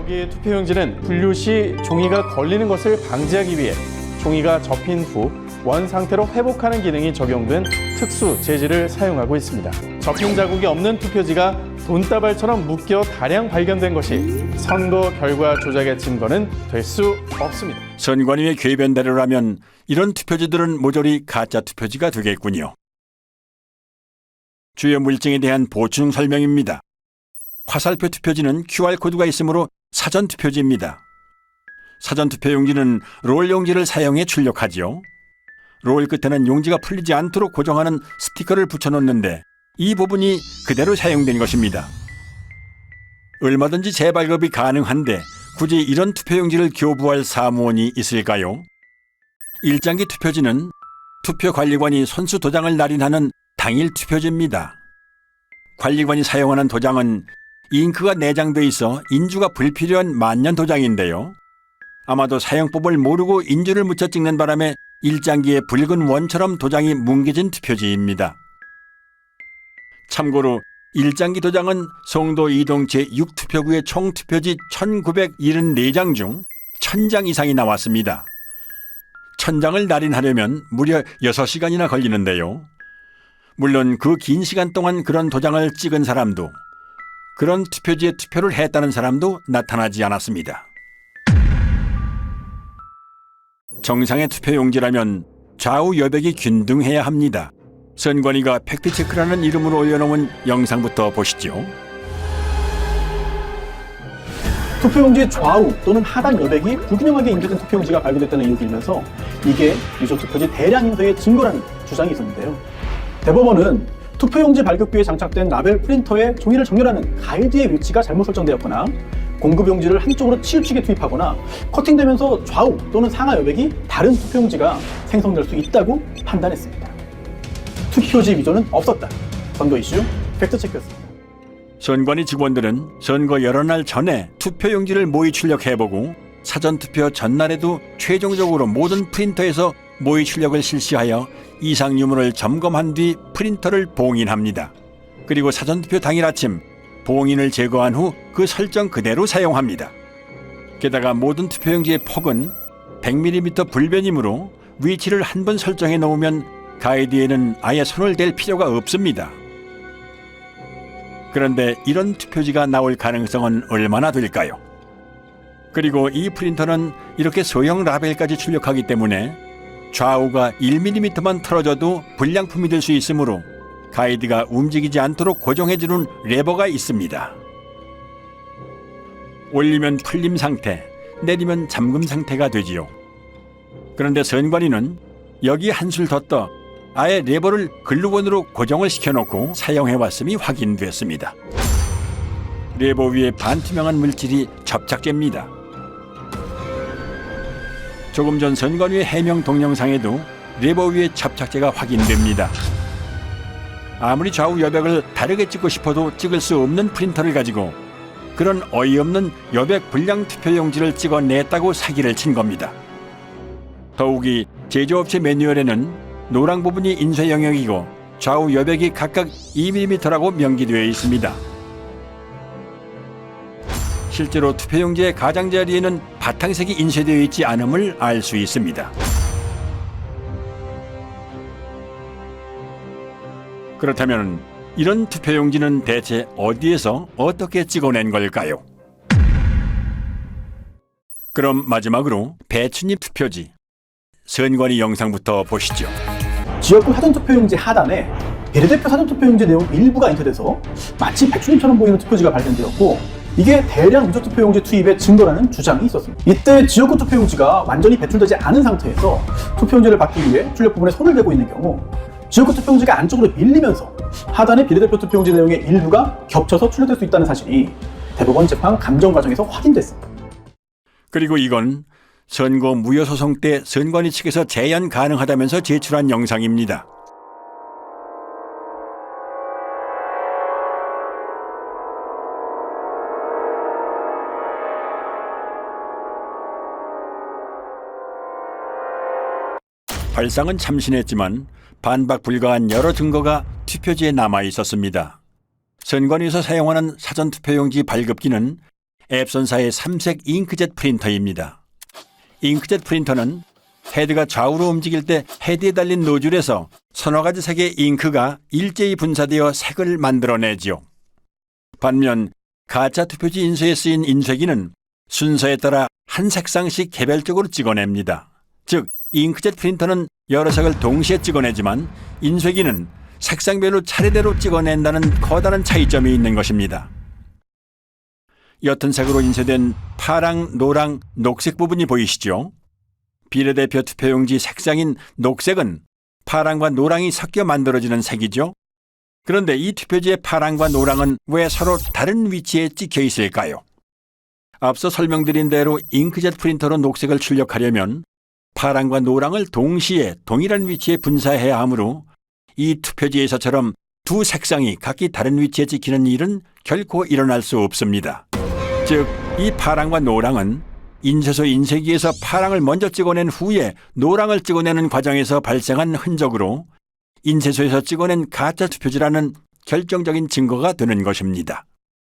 여기 투표용지는 분류 시 종이가 걸리는 것을 방지하기 위해 종이가 접힌 후 원 상태로 회복하는 기능이 적용된 특수 재질을 사용하고 있습니다. 접힌 자국이 없는 투표지가 돈다발처럼 묶여 다량 발견된 것이 선거 결과 조작의 증거는 될 수 없습니다. 선관위의 궤변대로라면 이런 투표지들은 모조리 가짜 투표지가 되겠군요. 주요 물증에 대한 보충 설명입니다. 화살표 투표지는 QR코드가 있으므로 사전 투표지입니다. 사전 투표용지는 롤 용지를 사용해 출력하지요. 롤 끝에는 용지가 풀리지 않도록 고정하는 스티커를 붙여놓는데 이 부분이 그대로 사용된 것입니다. 얼마든지 재발급이 가능한데 굳이 이런 투표용지를 교부할 사무원이 있을까요? 일장기 투표지는 투표관리관이 선수 도장을 날인하는 당일 투표지입니다. 관리관이 사용하는 도장은 잉크가 내장돼 있어 인주가 불필요한 만년 도장인데요. 아마도 사용법을 모르고 인주를 묻혀 찍는 바람에 일장기에 붉은 원처럼 도장이 뭉개진 투표지입니다. 참고로 일장기 도장은 송도 이동 제6투표구의 총 투표지 1974장 중 1000장 이상이 나왔습니다. 1000장을 날인하려면 무려 6시간이나 걸리는데요. 물론 그 긴 시간 동안 그런 도장을 찍은 사람도, 그런 투표지에 투표를 했다는 사람도 나타나지 않았습니다. 정상의 투표용지라면 좌우 여백이 균등해야 합니다. 선관위가 팩트체크라는 이름으로 올려놓은 영상부터 보시죠. 투표용지의 좌우 또는 하단 여백이 불균형하게 인쇄된 투표용지가 발견됐다는 의혹이 일면서 이게 유족 투표지 대량 인쇄의 증거라는 주장이 있었는데요. 대법원은 투표용지 발급기에 장착된 라벨 프린터에 종이를 정렬하는 가이드의 위치가 잘못 설정되었거나 공급용지를 한쪽으로 치우치게 투입하거나 커팅되면서 좌우 또는 상하 여백이 다른 투표용지가 생성될 수 있다고 판단했습니다. 투표지 위조는 없었다. 선거 이슈 팩트체크였습니다. 선관위 직원들은 선거 여러 날 전에 투표용지를 모의 출력해보고 사전투표 전날에도 최종적으로 모든 프린터에서 모의 출력을 실시하여 이상 유무를 점검한 뒤 프린터를 봉인합니다. 그리고 사전투표 당일 아침 봉인을 제거한 후 그 설정 그대로 사용합니다. 게다가 모든 투표용지의 폭은 100mm 불변이므로 위치를 한 번 설정해 놓으면 가이드에는 아예 손을 댈 필요가 없습니다. 그런데 이런 투표지가 나올 가능성은 얼마나 될까요? 그리고 이 프린터는 이렇게 소형 라벨까지 출력하기 때문에 좌우가 1mm만 틀어져도 불량품이 될 수 있으므로 가이드가 움직이지 않도록 고정해주는 레버가 있습니다. 올리면 풀림 상태, 내리면 잠금 상태가 되지요. 그런데 선관위는 여기 한술 더 떠 아예 레버를 글루건으로 고정을 시켜놓고 사용해왔음이 확인됐습니다. 레버 위에 반투명한 물질이 접착제입니다. 조금 전 선관위의 해명 동영상에도 레버 위에 접착제가 확인됩니다. 아무리 좌우 여백을 다르게 찍고 싶어도 찍을 수 없는 프린터를 가지고 그런 어이없는 여백 불량 투표용지를 찍어냈다고 사기를 친 겁니다. 더욱이 제조업체 매뉴얼에는 노랑 부분이 인쇄 영역이고 좌우 여백이 각각 2mm라고 명기되어 있습니다. 실제로 투표용지의 가장자리에는 바탕색이 인쇄되어 있지 않음을 알 수 있습니다. 그렇다면 이런 투표용지는 대체 어디에서 어떻게 찍어낸 걸까요? 그럼 마지막으로 배춧잎 투표지, 선관위 영상부터 보시죠. 지역구 사전투표용지 하단에 비례대표 사전투표용지 내용 일부가 인쇄돼서 마치 배춧잎처럼 보이는 투표지가 발견되었고 이게 대량 위조 투표용지 투입의 증거라는 주장이 있었습니다. 이때 지역구 투표용지가 완전히 배출되지 않은 상태에서 투표용지를 받기 위해 출력 부분에 손을 대고 있는 경우 지역구 투표용지가 안쪽으로 밀리면서 하단의 비례대표 투표용지 내용의 일부가 겹쳐서 출력될 수 있다는 사실이 대법원 재판 감정 과정에서 확인됐습니다. 그리고 이건 선거 무효소송 때 선관위 측에서 재연 가능하다면서 제출한 영상입니다. 발상은 참신했지만 반박 불가한 여러 증거가 투표지에 남아 있었습니다. 선관위에서 사용하는 사전투표용지 발급기는 앱손사의 3색 잉크젯 프린터입니다. 잉크젯 프린터는 헤드가 좌우로 움직일 때 헤드에 달린 노즐에서 서너 가지 색의 잉크가 일제히 분사되어 색을 만들어내지요. 반면 가짜 투표지 인쇄에 쓰인 인쇄기는 순서에 따라 한 색상씩 개별적으로 찍어냅니다. 즉, 잉크젯 프린터는 여러 색을 동시에 찍어내지만 인쇄기는 색상별로 차례대로 찍어낸다는 커다란 차이점이 있는 것입니다. 옅은 색으로 인쇄된 파랑, 노랑, 녹색 부분이 보이시죠? 비례대표 투표용지 색상인 녹색은 파랑과 노랑이 섞여 만들어지는 색이죠. 그런데 이 투표지의 파랑과 노랑은 왜 서로 다른 위치에 찍혀 있을까요? 앞서 설명드린 대로 잉크젯 프린터로 녹색을 출력하려면 파랑과 노랑을 동시에 동일한 위치에 분사해야 하므로 이 투표지에서처럼 두 색상이 각기 다른 위치에 찍히는 일은 결코 일어날 수 없습니다. 즉, 이 파랑과 노랑은 인쇄소 인쇄기에서 파랑을 먼저 찍어낸 후에 노랑을 찍어내는 과정에서 발생한 흔적으로 인쇄소에서 찍어낸 가짜 투표지라는 결정적인 증거가 되는 것입니다.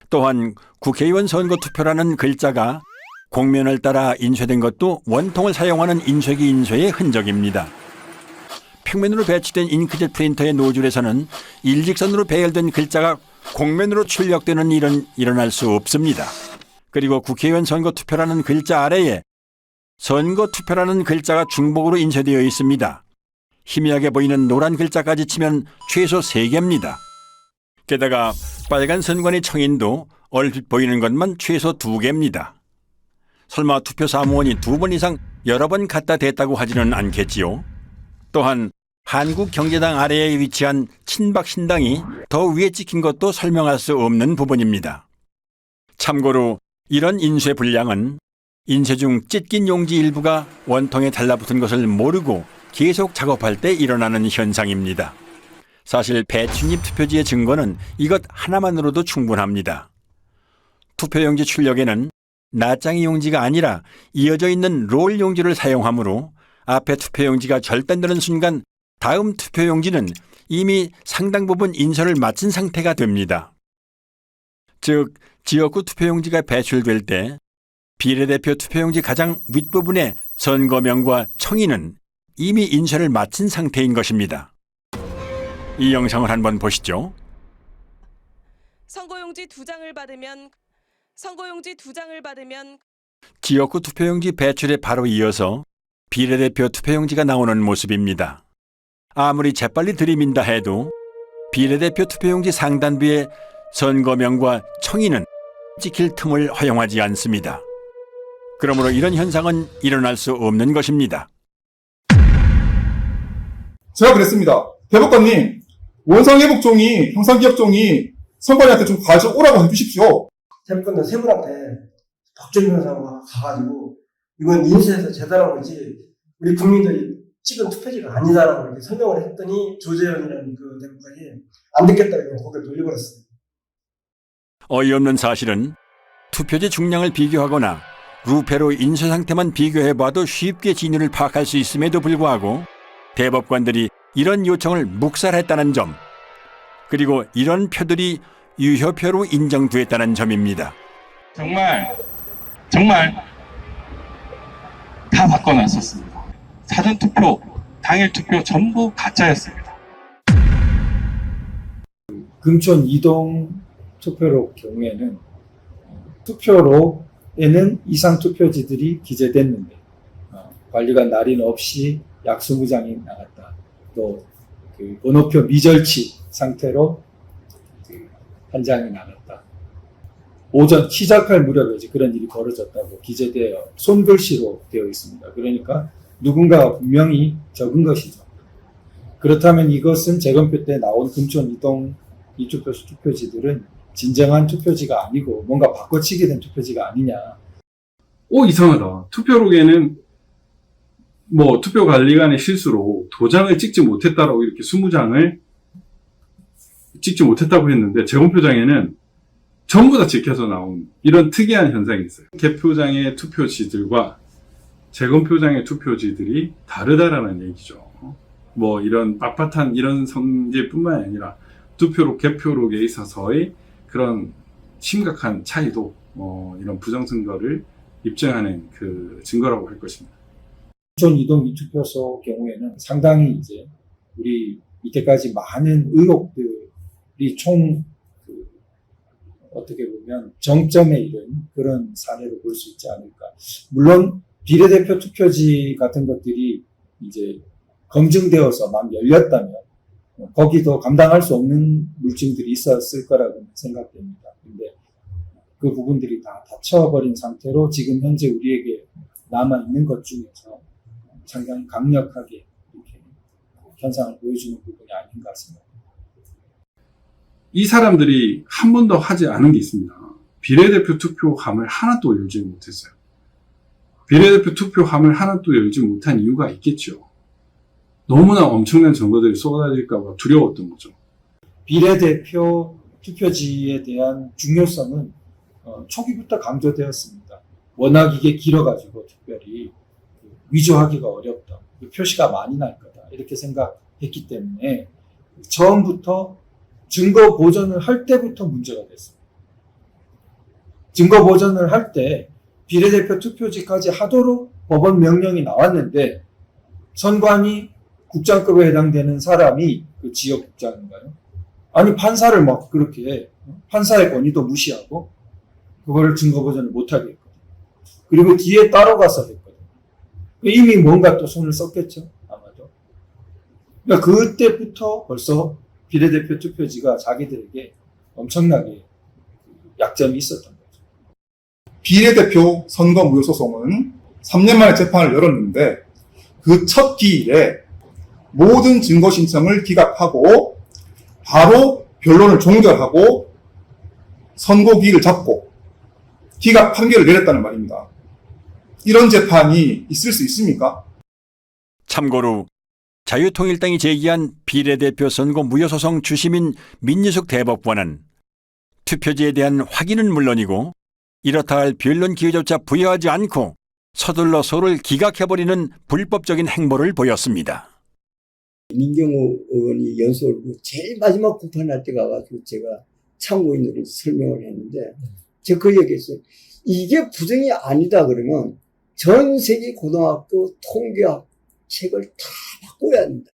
또한 국회의원 선거 투표라는 글자가 곡면을 따라 인쇄된 것도 원통을 사용하는 인쇄기 인쇄의 흔적입니다. 평면으로 배치된 잉크젯 프린터의 노즐에서는 일직선으로 배열된 글자가 곡면으로 출력되는 일은 일어날 수 없습니다. 그리고 국회의원 선거 투표라는 글자 아래에 선거 투표라는 글자가 중복으로 인쇄되어 있습니다. 희미하게 보이는 노란 글자까지 치면 최소 3개입니다. 게다가 빨간 선관위 청인도 얼핏 보이는 것만 최소 2개입니다. 설마 투표 사무원이 2번 이상 여러 번 갖다 댔다고 하지는 않겠지요. 또한 한국경제당 아래에 위치한 친박신당이 더 위에 찍힌 것도 설명할 수 없는 부분입니다. 참고로 이런 인쇄 불량은 인쇄 중 찢긴 용지 일부가 원통에 달라붙은 것을 모르고 계속 작업할 때 일어나는 현상입니다. 사실 배춧잎 투표지의 증거는 이것 하나만으로도 충분합니다. 투표용지 출력에는 낱장이 용지가 아니라 이어져 있는 롤 용지를 사용하므로 앞에 투표용지가 절단되는 순간 다음 투표용지는 이미 상당 부분 인쇄를 마친 상태가 됩니다. 즉, 지역구 투표용지가 배출될 때 비례대표 투표용지 가장 윗부분의 선거명과 청인은 이미 인쇄를 마친 상태인 것입니다. 이 영상을 한번 보시죠. 선거용지 2장을 받으면 지역구 투표용지 배출에 바로 이어서 비례대표 투표용지가 나오는 모습입니다. 아무리 재빨리 들이민다 해도 비례대표 투표용지 상단부에 선거명과 청인은 찍힐 틈을 허용하지 않습니다. 그러므로 이런 현상은 일어날 수 없는 것입니다. 제가 그랬습니다. 대법관님, 원상회복 종이, 형상기억 종이 선관위한테 좀 가져오라고 해주십시오. 대법관은 세 분한테 박준 변호사가 가가지고 이건 인쇄해서 제대로 한 거지 우리 국민들이 찍은 투표지가 아니다라고 이렇게 설명을 했더니 조재현이라는 그 대법관이 안 듣겠다고 그냥 고개를 돌려버렸어요. 어이없는 사실은 투표지 중량을 비교하거나 루페로 인쇄 상태만 비교해봐도 쉽게 진위를 파악할 수 있음에도 불구하고 대법관들이 이런 요청을 묵살했다는 점, 그리고 이런 표들이 유효표로 인정됐다는 점입니다. 정말 다 바꿔놨었습니다. 사전투표, 당일투표 전부 가짜였습니다. 금촌 이동 투표로 경우에는 투표로에는 이상 투표지들이 기재됐는데 관리관 날인 없이 약수무장이 나갔다. 또 그 번호표 미절치 상태로 한 장이 나갔다. 오전 시작할 무렵에 그런 일이 벌어졌다고 기재되어 손글씨로 되어 있습니다. 그러니까 누군가가 분명히 적은 것이죠. 그렇다면 이것은 재검표 때 나온 금촌 이동 투표지들은 진정한 투표지가 아니고 뭔가 바꿔치기 된 투표지가 아니냐. 이상하다. 투표록에는 투표관리관의 실수로 도장을 찍지 못했다라고 이렇게 20장을 찍지 못했다고 했는데 재검표장에는 전부 다 찍혀서 나온 이런 특이한 현상이 있어요. 개표장의 투표지들과 재검표장의 투표지들이 다르다라는 얘기죠. 이런 빳빳한 이런 성질뿐만 아니라 투표록, 개표록에 있어서의 그런 심각한 차이도 이런 부정선거를 입증하는 그 증거라고 할 것입니다. 촌 이동 미투표소 경우에는 상당히 이제 우리 이때까지 많은 의혹들이 총 어떻게 보면 정점에 이른 그런 사례로 볼 수 있지 않을까. 물론 비례대표 투표지 같은 것들이 이제 검증되어서 막 열렸다면 거기도 감당할 수 없는 물증들이 있었을 거라고 생각됩니다. 근데 그 부분들이 다 닫혀버린 상태로 지금 현재 우리에게 남아있는 것 중에서 상당히 강력하게 이렇게 현상을 보여주는 부분이 아닌가 생각합니다. 이 사람들이 한 번도 하지 않은 게 있습니다. 비례대표 투표함을 하나도 열지 못했어요. 비례대표 투표함을 하나도 열지 못한 이유가 있겠죠. 너무나 엄청난 증거들이 쏟아질까 봐 두려웠던 거죠. 비례대표 투표지에 대한 중요성은 초기부터 강조되었습니다. 워낙 이게 길어가지고 특별히 위조하기가 어렵다. 표시가 많이 날 거다. 이렇게 생각했기 때문에 처음부터 증거 보전을 할 때부터 문제가 됐습니다. 증거 보전을 할 때 비례대표 투표지까지 하도록 법원 명령이 나왔는데 선관위 국장급에 해당되는 사람이 그 지역국장인가요? 아니 판사를 막 그렇게 판사의 권위도 무시하고 그거를 증거 보전을 못하게 했거든요. 그리고 뒤에 따라가서 했거든요. 이미 뭔가 또 손을 썼겠죠. 아마도. 그러니까 그때부터 벌써 비례대표 투표지가 자기들에게 엄청나게 약점이 있었던 거죠. 비례대표 선거 무효 소송은 3년 만에 재판을 열었는데 그 첫 기일에 모든 증거 신청을 기각하고 바로 변론을 종결하고 선고기일을 잡고 기각 판결을 내렸다는 말입니다. 이런 재판이 있을 수 있습니까? 참고로 자유통일당이 제기한 비례대표 선거 무효소송 주심인 민유숙 대법관은 투표지에 대한 확인은 물론이고 이렇다 할 변론 기회조차 부여하지 않고 서둘러 소를 기각해버리는 불법적인 행보를 보였습니다. 민경호 의원이 연설을 제일 마지막 구판할 때 가가지고 제가 참고인으로 설명을 했는데 제가 그 얘기했어요. 이게 부정이 아니다 그러면 전 세계 고등학교 통계학 책을 다 바꿔야 합니다.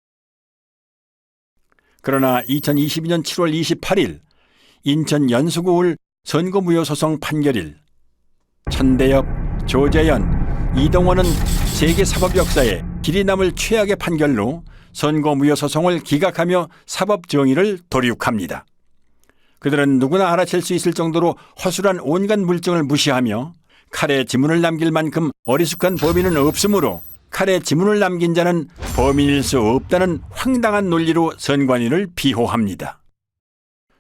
그러나 2022년 7월 28일 인천 연수구울 선거무효소송 판결일 천대엽, 조재현, 이동원은 세계 사법 역사에 길이 남을 최악의 판결로 선거무효소송을 기각하며 사법 정의를 도륙합니다. 그들은 누구나 알아챌 수 있을 정도로 허술한 온갖 물증을 무시하며 칼에 지문을 남길 만큼 어리숙한 법인은 없으므로 칼에 지문을 남긴 자는 범인일 수 없다는 황당한 논리로 선관위를 비호합니다.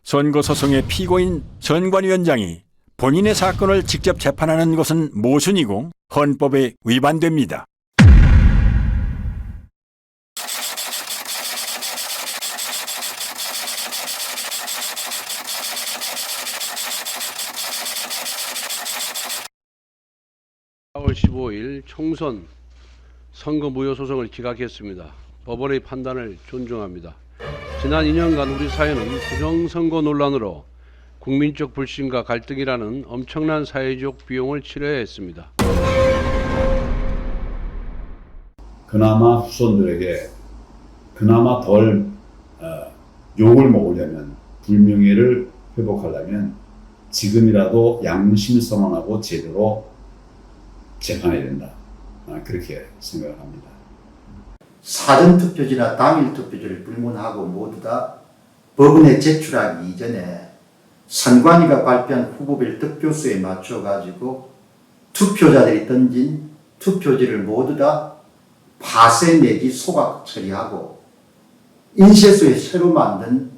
선거소송의 피고인 선관위원장이 본인의 사건을 직접 재판하는 것은 모순이고 헌법에 위반됩니다. (4월 15일) 총선 선거 무효 소송을 기각했습니다. 법원의 판단을 존중합니다. 지난 2년간 우리 사회는 부정선거 논란으로 국민적 불신과 갈등이라는 엄청난 사회적 비용을 치러야 했습니다. 그나마 후손들에게 그나마 덜 욕을 먹으려면, 불명예를 회복하려면 지금이라도 양심선언하고 제대로 재판해야 된다. 그렇게 생각을 합니다. 사전투표지나 당일투표지를 불문하고 모두 다 법원에 제출하기 이전에 선관위가 발표한 후보별 득표수에 맞춰가지고 투표자들이 던진 투표지를 모두 다 파쇄 내지 소각 처리하고 인쇄소에 새로 만든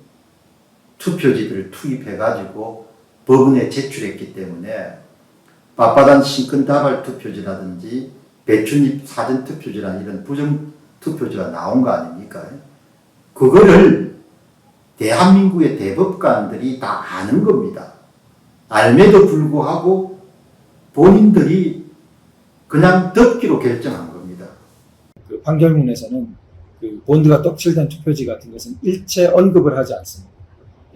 투표지들을 투입해가지고 법원에 제출했기 때문에 빳빳한 신권다발 투표지라든지 배춧잎 사전투표지라는 이런 부정투표지가 나온 거 아닙니까? 그거를 대한민국의 대법관들이 다 아는 겁니다. 알매도 불구하고 본인들이 그냥 덮기로 결정한 겁니다. 그 판결문에서는 그 본드가 떡칠된 투표지 같은 것은 일체 언급을 하지 않습니다.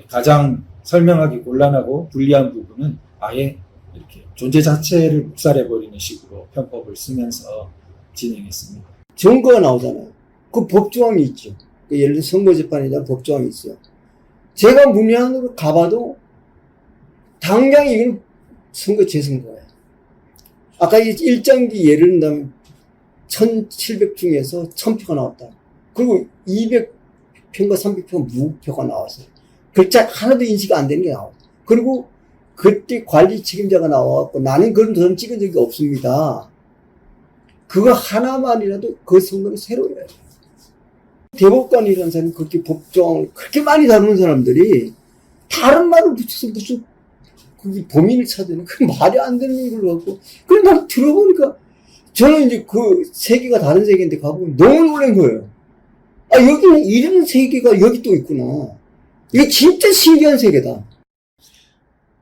가장 설명하기 곤란하고 불리한 부분은 아예 이렇게 존재 자체를 묵살해버리는 식으로 편법을 쓰면서 진행했습니다. 증거가 나오잖아요. 그 법조항이 있죠. 예를 들어 선거재판에 대한 법조항이 있어요. 제가 문외한으로 가봐도 당장 이건 선거 재선거예요. 아까 이 일장기 예를 든다면 1700 중에서 1000표가 나왔다. 그리고 200표인가 300표 무표가 나왔어요. 글자 하나도 인식이 안 되는 게 나와요. 그리고 그때 관리 책임자가 나와갖고 나는 그런 도장 찍은 적이 없습니다. 그거 하나만이라도 그 선거를 새로 해야 돼요. 대법관이라는 사람이 그렇게 법조항을 그렇게 많이 다루는 사람들이 다른 말을 붙여서 무슨 그게 범인을 찾는 그 말이 안 되는 일을 갖고 그래 난 들어보니까 저는 이제 그 세계가 다른 세계인데 가보면 너무 놀란 거예요. 아 여기는 이런 세계가 여기 또 있구나. 이게 진짜 신기한 세계다.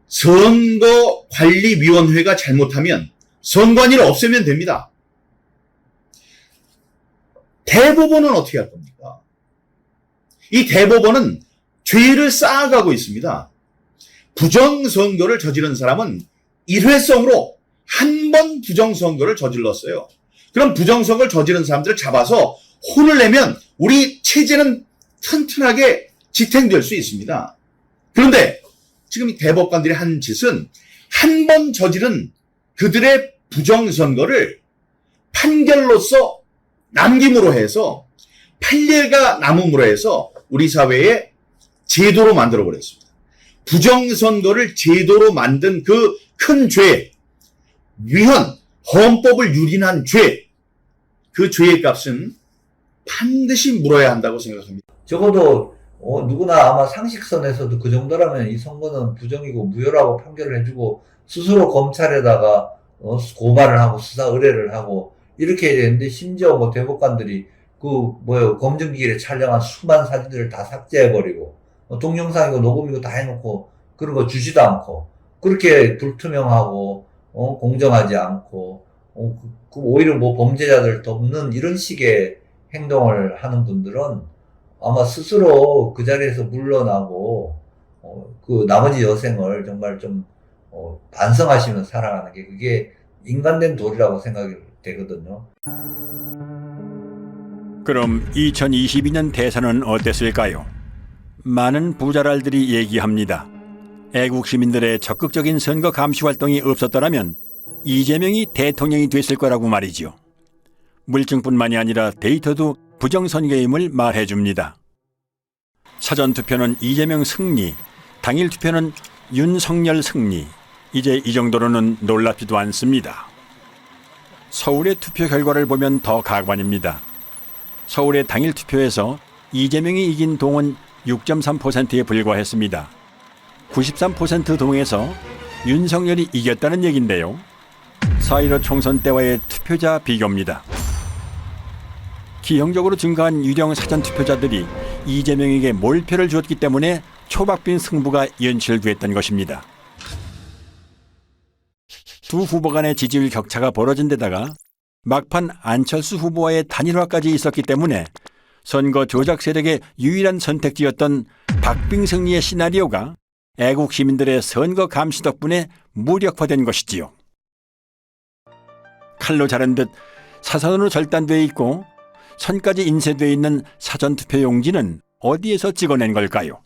선거관리위원회가 잘못하면 선관위를 없애면 됩니다. 대법원은 어떻게 할 겁니까? 이 대법원은 죄를 쌓아가고 있습니다. 부정선거를 저지른 사람은 일회성으로 한 번 부정선거를 저질렀어요. 그럼 부정선거를 저지른 사람들을 잡아서 혼을 내면 우리 체제는 튼튼하게 지탱될 수 있습니다. 그런데 지금 이 대법관들이 한 짓은 한 번 저지른 그들의 부정선거를 판결로서 남김으로 해서 판례가 남음으로 해서 우리 사회의 제도로 만들어버렸습니다. 부정선거를 제도로 만든 그 큰 죄, 위헌, 헌법을 유린한 죄, 그 죄의 값은 반드시 물어야 한다고 생각합니다. 적어도 누구나 아마 상식선에서도 그 정도라면 이 선거는 부정이고 무효라고 판결을 해주고 스스로 검찰에다가 고발을 하고 수사 의뢰를 하고 이렇게 해야 되는데 심지어 뭐 대법관들이 검증기일에 촬영한 수많은 사진들을 다 삭제해버리고 동영상이고 녹음이고 다 해놓고 그런 거 주지도 않고 그렇게 불투명하고 공정하지 않고 오히려 뭐 범죄자들 돕는 이런 식의 행동을 하는 분들은 아마 스스로 그 자리에서 물러나고 그 나머지 여생을 정말 좀 반성하시면서 살아가는 게 그게 인간된 도리라고 생각이 되거든요. 그럼 2022년 대선은 어땠을까요? 많은 부자랄들이 얘기합니다. 애국 시민들의 적극적인 선거 감시 활동이 없었더라면 이재명이 대통령이 됐을 거라고 말이죠. 물증뿐만이 아니라 데이터도 부정선거임을 말해줍니다. 사전투표는 이재명 승리, 당일 투표는 윤석열 승리. 이제 이 정도로는 놀랍지도 않습니다. 서울의 투표 결과를 보면 더 가관입니다. 서울의 당일 투표에서 이재명이 이긴 동은 6.3%에 불과했습니다. 93% 동에서 윤석열이 이겼다는 얘긴데요. 4.15 총선 때와의 투표자 비교입니다. 기형적으로 증가한 유령 사전투표자들이 이재명에게 몰표를 주었기 때문에 초박빙 승부가 연출됐던 것입니다. 두 후보 간의 지지율 격차가 벌어진 데다가 막판 안철수 후보와의 단일화까지 있었기 때문에 선거 조작 세력의 유일한 선택지였던 박빙 승리의 시나리오가 애국 시민들의 선거 감시 덕분에 무력화된 것이지요. 칼로 자른 듯 사선으로 절단되어 있고 선까지 인쇄되어 있는 사전투표 용지는 어디에서 찍어낸 걸까요?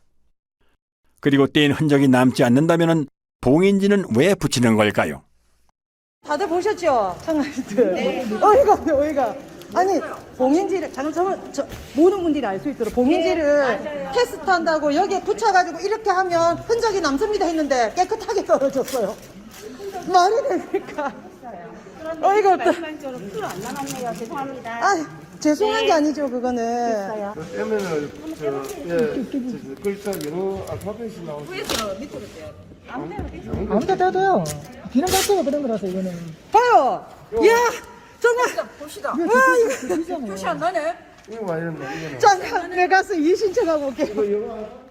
그리고 떼인 흔적이 남지 않는다면 봉인지는 왜 붙이는 걸까요? 다들 보셨죠? 청아들. 어이가. 아니, 봉인지를, 모든 분들이 알 수 있도록 봉인지를 테스트한다고 여기에 붙여가지고 이렇게 하면 흔적이 남습니다 했는데 깨끗하게 떨어졌어요. 말이 됩니까? 어이가 없다. 풀 안 남았네요. 죄송합니다. 아, 죄송한 게 아니죠, 그거는. 그러면은, 글자 여러 알파벳이 나오죠. 위에서 밑으로 떼요. 아무 데 떼도요. 비는 갈수록 그런 거라서 이거는. 봐요! 이야! 정말! 봅시다. 와, 이거. 표시 안 나네? 이거 많이 했네, 잠깐, 내가 가서 이 신청하고 올게요.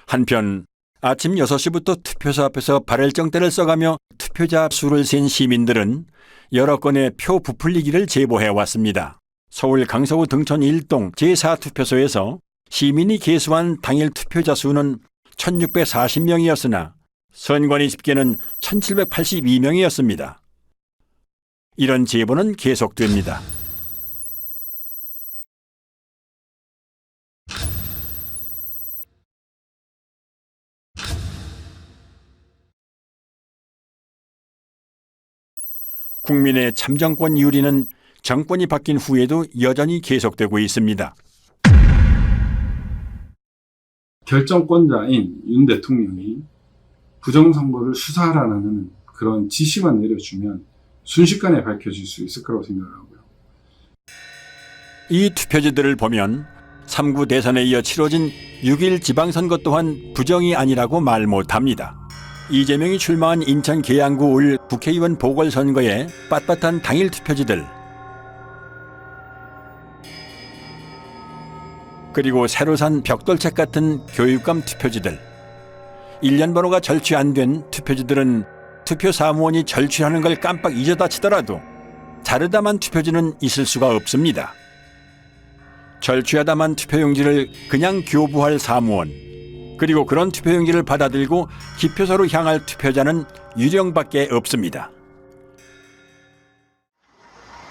한편 아침 6시부터 투표소 앞에서 발열정대를 써가며 투표자 수를 센 시민들은 여러 건의 표 부풀리기를 제보해왔습니다. 서울 강서구 등촌 1동 제4투표소에서 시민이 계수한 당일 투표자 수는 1640명이었으나 선관위 집계는 1782명이었습니다. 이런 제보는 계속됩니다. 국민의 참정권 유리는 정권이 바뀐 후에도 여전히 계속되고 있습니다. 결정권자인 윤 대통령이 부정선거를 수사하라는 그런 지시만 내려주면 순식간에 밝혀질 수 있을 거라고 생각하고요. 이 투표지들을 보면 3구 대선에 이어 치러진 6.1 지방선거 또한 부정이 아니라고 말 못합니다. 이재명이 출마한 인천 계양구 올 국회의원 보궐선거의 빳빳한 당일 투표지들, 그리고 새로 산 벽돌책 같은 교육감 투표지들, 일련 번호가 절취 안 된 투표지들은 투표 사무원이 절취하는 걸 깜빡 잊어다 치더라도 자르다만 투표지는 있을 수가 없습니다. 절취하다만 투표용지를 그냥 교부할 사무원, 그리고 그런 투표용지를 받아들고 기표소로 향할 투표자는 유령밖에 없습니다.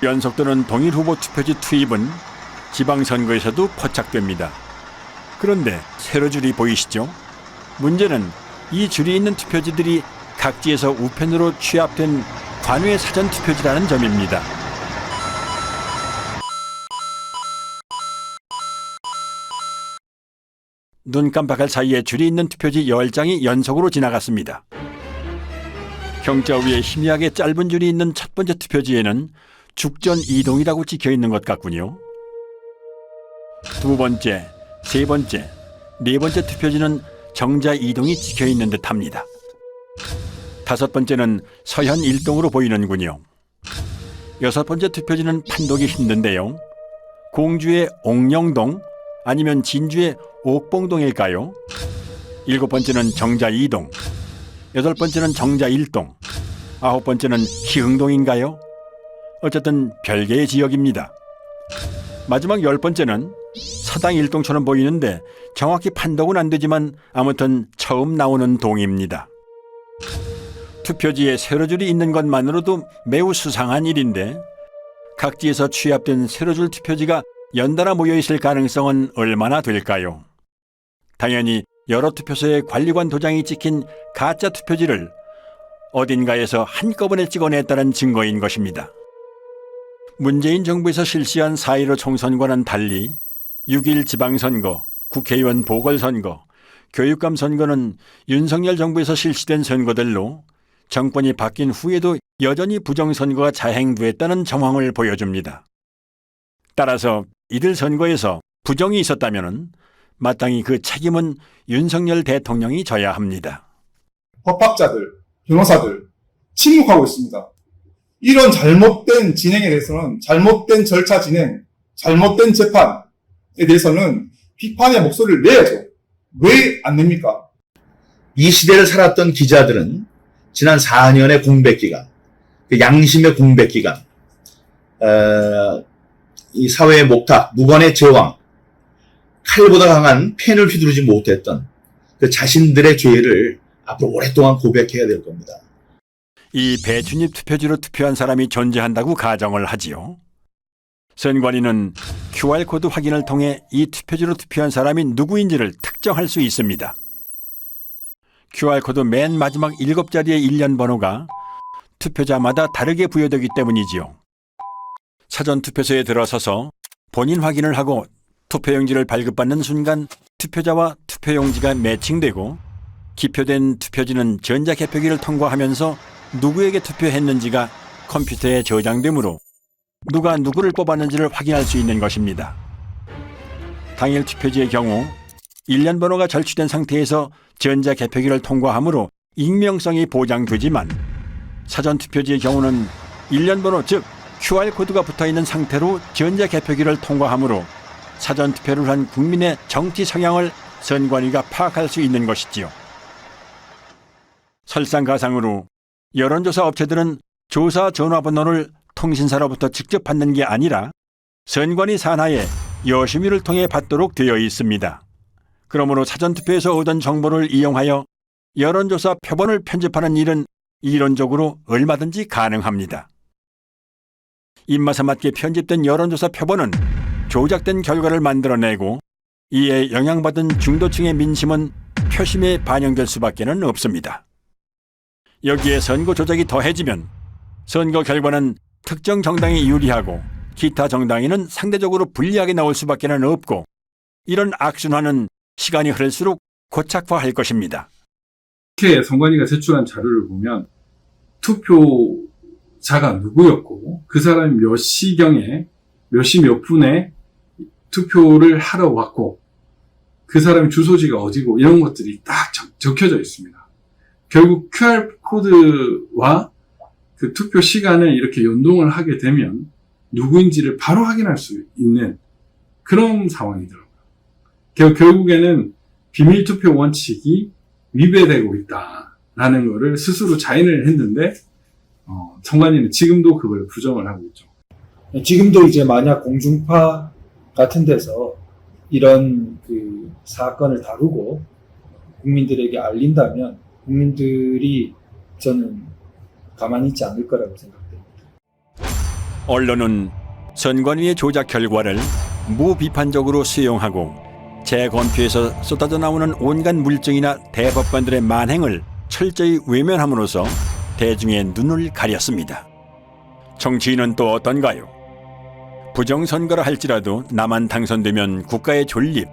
연속되는 동일 후보 투표지 투입은 지방선거에서도 포착됩니다. 그런데 세로 줄이 보이시죠? 문제는 이 줄이 있는 투표지들이 각지에서 우편으로 취합된 관외 사전 투표지라는 점입니다. 눈 깜빡할 사이에 줄이 있는 투표지 10장이 연속으로 지나갔습니다. 경자 위에 희미하게 짧은 줄이 있는 첫 번째 투표지에는 죽전 이동이라고 찍혀 있는 것 같군요. 두 번째, 세 번째, 네 번째 투표지는 정자 이동이 찍혀 있는 듯합니다. 다섯 번째는 서현 일동으로 보이는군요. 여섯 번째 투표지는 판독이 힘든데요. 공주의 옥령동 아니면 진주의 옥봉동일까요? 일곱 번째는 정자 2동, 여덟 번째는 정자 1동, 아홉 번째는 희흥동인가요? 어쨌든 별개의 지역입니다. 마지막 열 번째는 서당 1동처럼 보이는데 정확히 판독은 안 되지만 아무튼 처음 나오는 동입니다. 투표지에 세로줄이 있는 것만으로도 매우 수상한 일인데 각지에서 취합된 세로줄 투표지가 연달아 모여있을 가능성은 얼마나 될까요? 당연히 여러 투표소에 관리관 도장이 찍힌 가짜 투표지를 어딘가에서 한꺼번에 찍어냈다는 증거인 것입니다. 문재인 정부에서 실시한 4.15 총선과는 달리 6.1 지방선거, 국회의원 보궐선거, 교육감 선거는 윤석열 정부에서 실시된 선거들로 정권이 바뀐 후에도 여전히 부정선거가 자행됐다는 정황을 보여줍니다. 따라서 이들 선거에서 부정이 있었다면 마땅히 그 책임은 윤석열 대통령이 져야 합니다. 법학자들, 변호사들 침묵하고 있습니다. 이런 잘못된 진행에 대해서는 잘못된 절차 진행, 잘못된 재판에 대해서는 비판의 목소리를 내야죠. 왜 안 냅니까? 이 시대를 살았던 기자들은 지난 4년의 공백기간, 그 양심의 공백기간, 이 사회의 목탁, 무관의 저항, 칼보다 강한 펜을 휘두르지 못했던 그 자신들의 죄를 앞으로 오랫동안 고백해야 될 겁니다. 이 배춘입 투표지로 투표한 사람이 존재한다고 가정을 하지요. 선관위는 QR코드 확인을 통해 이 투표지로 투표한 사람이 누구인지를 특정할 수 있습니다. QR코드 맨 마지막 7자리의 일련 번호가 투표자마다 다르게 부여되기 때문이지요. 사전투표소에 들어서서 본인 확인을 하고 투표용지를 발급받는 순간 투표자와 투표용지가 매칭되고 기표된 투표지는 전자개표기를 통과하면서 누구에게 투표했는지가 컴퓨터에 저장되므로 누가 누구를 뽑았는지를 확인할 수 있는 것입니다. 당일 투표지의 경우 일련 번호가 절취된 상태에서 전자개표기를 통과하므로 익명성이 보장되지만 사전투표지의 경우는 일련 번호 즉 QR코드가 붙어있는 상태로 전자개표기를 통과하므로 사전투표를 한 국민의 정치 성향을 선관위가 파악할 수 있는 것이지요. 설상가상으로 여론조사 업체들은 조사 전화번호를 통신사로부터 직접 받는 게 아니라 선관위 산하에 여심위를 통해 받도록 되어 있습니다. 그러므로 사전투표에서 얻은 정보를 이용하여 여론조사 표본을 편집하는 일은 이론적으로 얼마든지 가능합니다. 입맛에 맞게 편집된 여론조사 표본은 조작된 결과를 만들어내고 이에 영향받은 중도층의 민심은 표심에 반영될 수밖에는 없습니다. 여기에 선거 조작이 더해지면 선거 결과는 특정 정당이 유리하고 기타 정당에는 상대적으로 불리하게 나올 수밖에는 없고 이런 악순환은 시간이 흐를수록 고착화할 것입니다. 이렇게 선관위가 제출한 자료를 보면 투표자가 누구였고 그 사람이 몇 시경에 몇 시 몇 분에 투표를 하러 왔고 그 사람의 주소지가 어디고 이런 것들이 딱 적혀져 있습니다. 결국 QR코드와 그 투표 시간을 이렇게 연동을 하게 되면 누구인지를 바로 확인할 수 있는 그런 상황이더라고요. 결국에는 비밀투표 원칙이 위배되고 있다라는 거를 스스로 자인을 했는데 선관위는 지금도 그걸 부정을 하고 있죠. 지금도 이제 만약 공중파 같은 데서 이런 그 사건을 다루고 국민들에게 알린다면 국민들이 저는 가만히 있지 않을 거라고 생각됩니다. 언론은 선관위의 조작 결과를 무비판적으로 수용하고 재검표에서 쏟아져 나오는 온갖 물증이나 대법관들의 만행을 철저히 외면함으로써 대중의 눈을 가렸습니다. 정치인은 또 어떤가요? 부정선거라 할지라도 나만 당선되면 국가의 존립,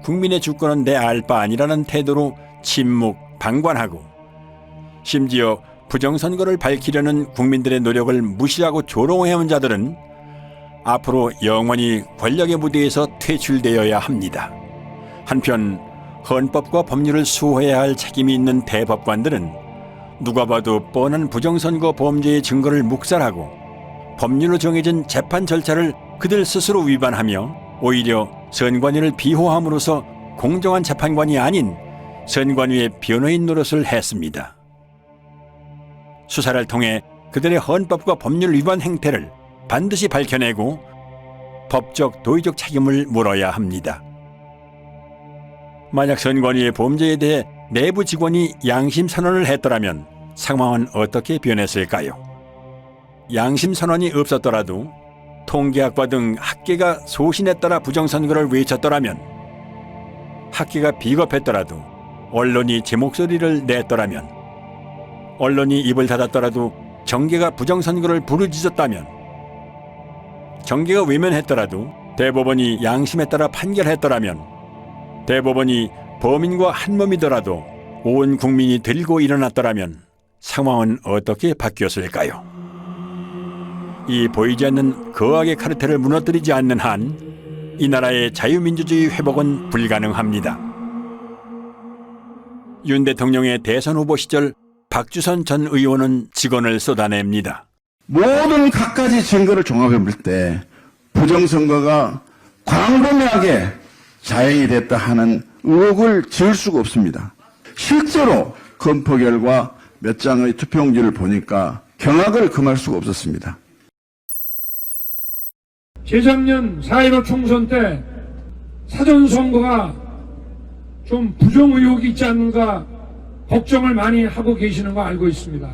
국민의 주권은 내 알 바 아니라는 태도로 침묵, 방관하고 심지어 부정선거를 밝히려는 국민들의 노력을 무시하고 조롱해온 자들은 앞으로 영원히 권력의 무대에서 퇴출되어야 합니다. 한편 헌법과 법률을 수호해야 할 책임이 있는 대법관들은 누가 봐도 뻔한 부정선거 범죄의 증거를 묵살하고 법률로 정해진 재판 절차를 그들 스스로 위반하며 오히려 선관위를 비호함으로써 공정한 재판관이 아닌 선관위의 변호인 노릇을 했습니다. 수사를 통해 그들의 헌법과 법률 위반 행태를 반드시 밝혀내고 법적, 도의적 책임을 물어야 합니다. 만약 선관위의 범죄에 대해 내부 직원이 양심 선언을 했더라면 상황은 어떻게 변했을까요? 양심 선언이 없었더라도 통계학과 등 학계가 소신에 따라 부정선거를 외쳤더라면, 학계가 비겁했더라도 언론이 제 목소리를 냈더라면, 언론이 입을 닫았더라도 정계가 부정선거를 부르짖었다면, 정계가 외면했더라도 대법원이 양심에 따라 판결했더라면, 대법원이 범인과 한몸이더라도 온 국민이 들고 일어났더라면 상황은 어떻게 바뀌었을까요? 이 보이지 않는 거악의 카르텔을 무너뜨리지 않는 한 이 나라의 자유민주주의 회복은 불가능합니다. 윤 대통령의 대선 후보 시절 박주선 전 의원은 직언을 쏟아냅니다. 모든 갖가지 증거를 종합해 볼 때 부정선거가 광범위하게 자행이 됐다 하는 의혹을 지을 수가 없습니다. 실제로 검토 결과 몇 장의 투표용지를 보니까 경악을 금할 수가 없었습니다. 재작년 4.15 총선 때 사전선거가 좀 부정 의혹이 있지 않는가 걱정을 많이 하고 계시는 거 알고 있습니다.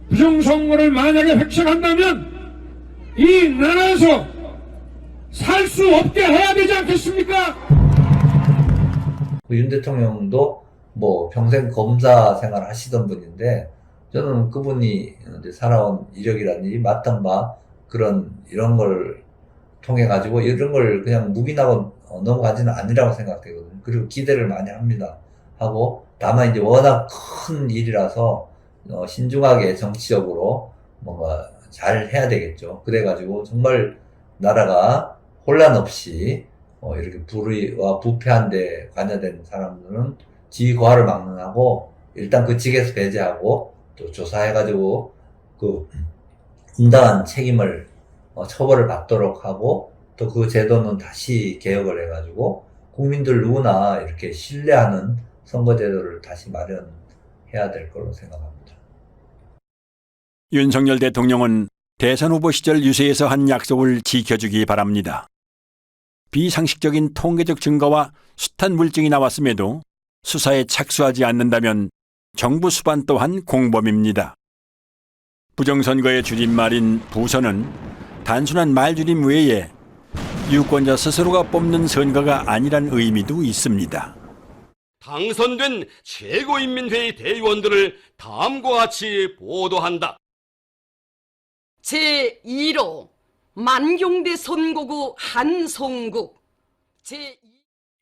부정선거를 만약에 획책한다면 이 나라에서 살 수 없게 해야 되지 않겠습니까? 윤 대통령도 뭐 평생 검사 생활을 하시던 분인데 저는 그분이 이제 살아온 이력이라든지 맡은 바 이런 걸 통해 가지고 이런 걸 그냥 묵인하고 넘어가지는 않으라고 생각되거든요. 그리고 기대를 많이 합니다. 하고 다만 이제 워낙 큰 일이라서 신중하게 정치적으로 뭔가 잘 해야 되겠죠. 그래가지고 정말 나라가 혼란 없이 이렇게 불의와 부패한 데 관여된 사람들은 지휘고하를 막론하고 일단 그 직에서 배제하고 또 조사해가지고 그 응당한 책임을 처벌을 받도록 하고 또 그 제도는 다시 개혁을 해가지고 국민들 누구나 이렇게 신뢰하는 선거제도를 다시 마련해야 될 걸로 생각합니다. 윤석열 대통령은 대선 후보 시절 유세에서 한 약속을 지켜주기 바랍니다. 비상식적인 통계적 증거와 숱한 물증이 나왔음에도 수사에 착수하지 않는다면 정부 수반 또한 공범입니다. 부정선거의 줄임말인 부선은 단순한 말줄임 외에 유권자 스스로가 뽑는 선거가 아니란 의미도 있습니다. 당선된 최고인민회의 대의원들을 다음과 같이 보도한다. 제2로 만경대 선거구 한송국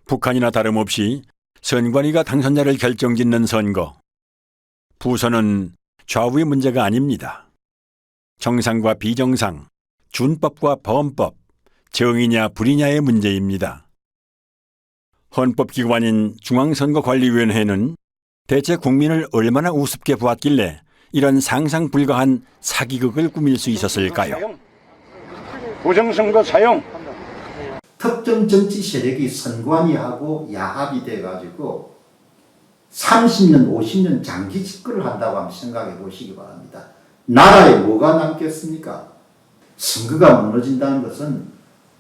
북한이나 다름없이 선관위가 당선자를 결정짓는 선거. 부선은 좌우의 문제가 아닙니다. 정상과 비정상, 준법과 범법, 정의냐 불의냐의 문제입니다. 헌법기관인 중앙선거관리위원회는 대체 국민을 얼마나 우습게 보았길래 이런 상상 불가한 사기극을 꾸밀 수 있었을까요? 부정선거 사용. 특정 정치 세력이 선관위하고 야합이 돼가지고 30년, 50년 장기 집권을 한다고 한번 생각해 보시기 바랍니다. 나라에 뭐가 남겠습니까? 선거가 무너진다는 것은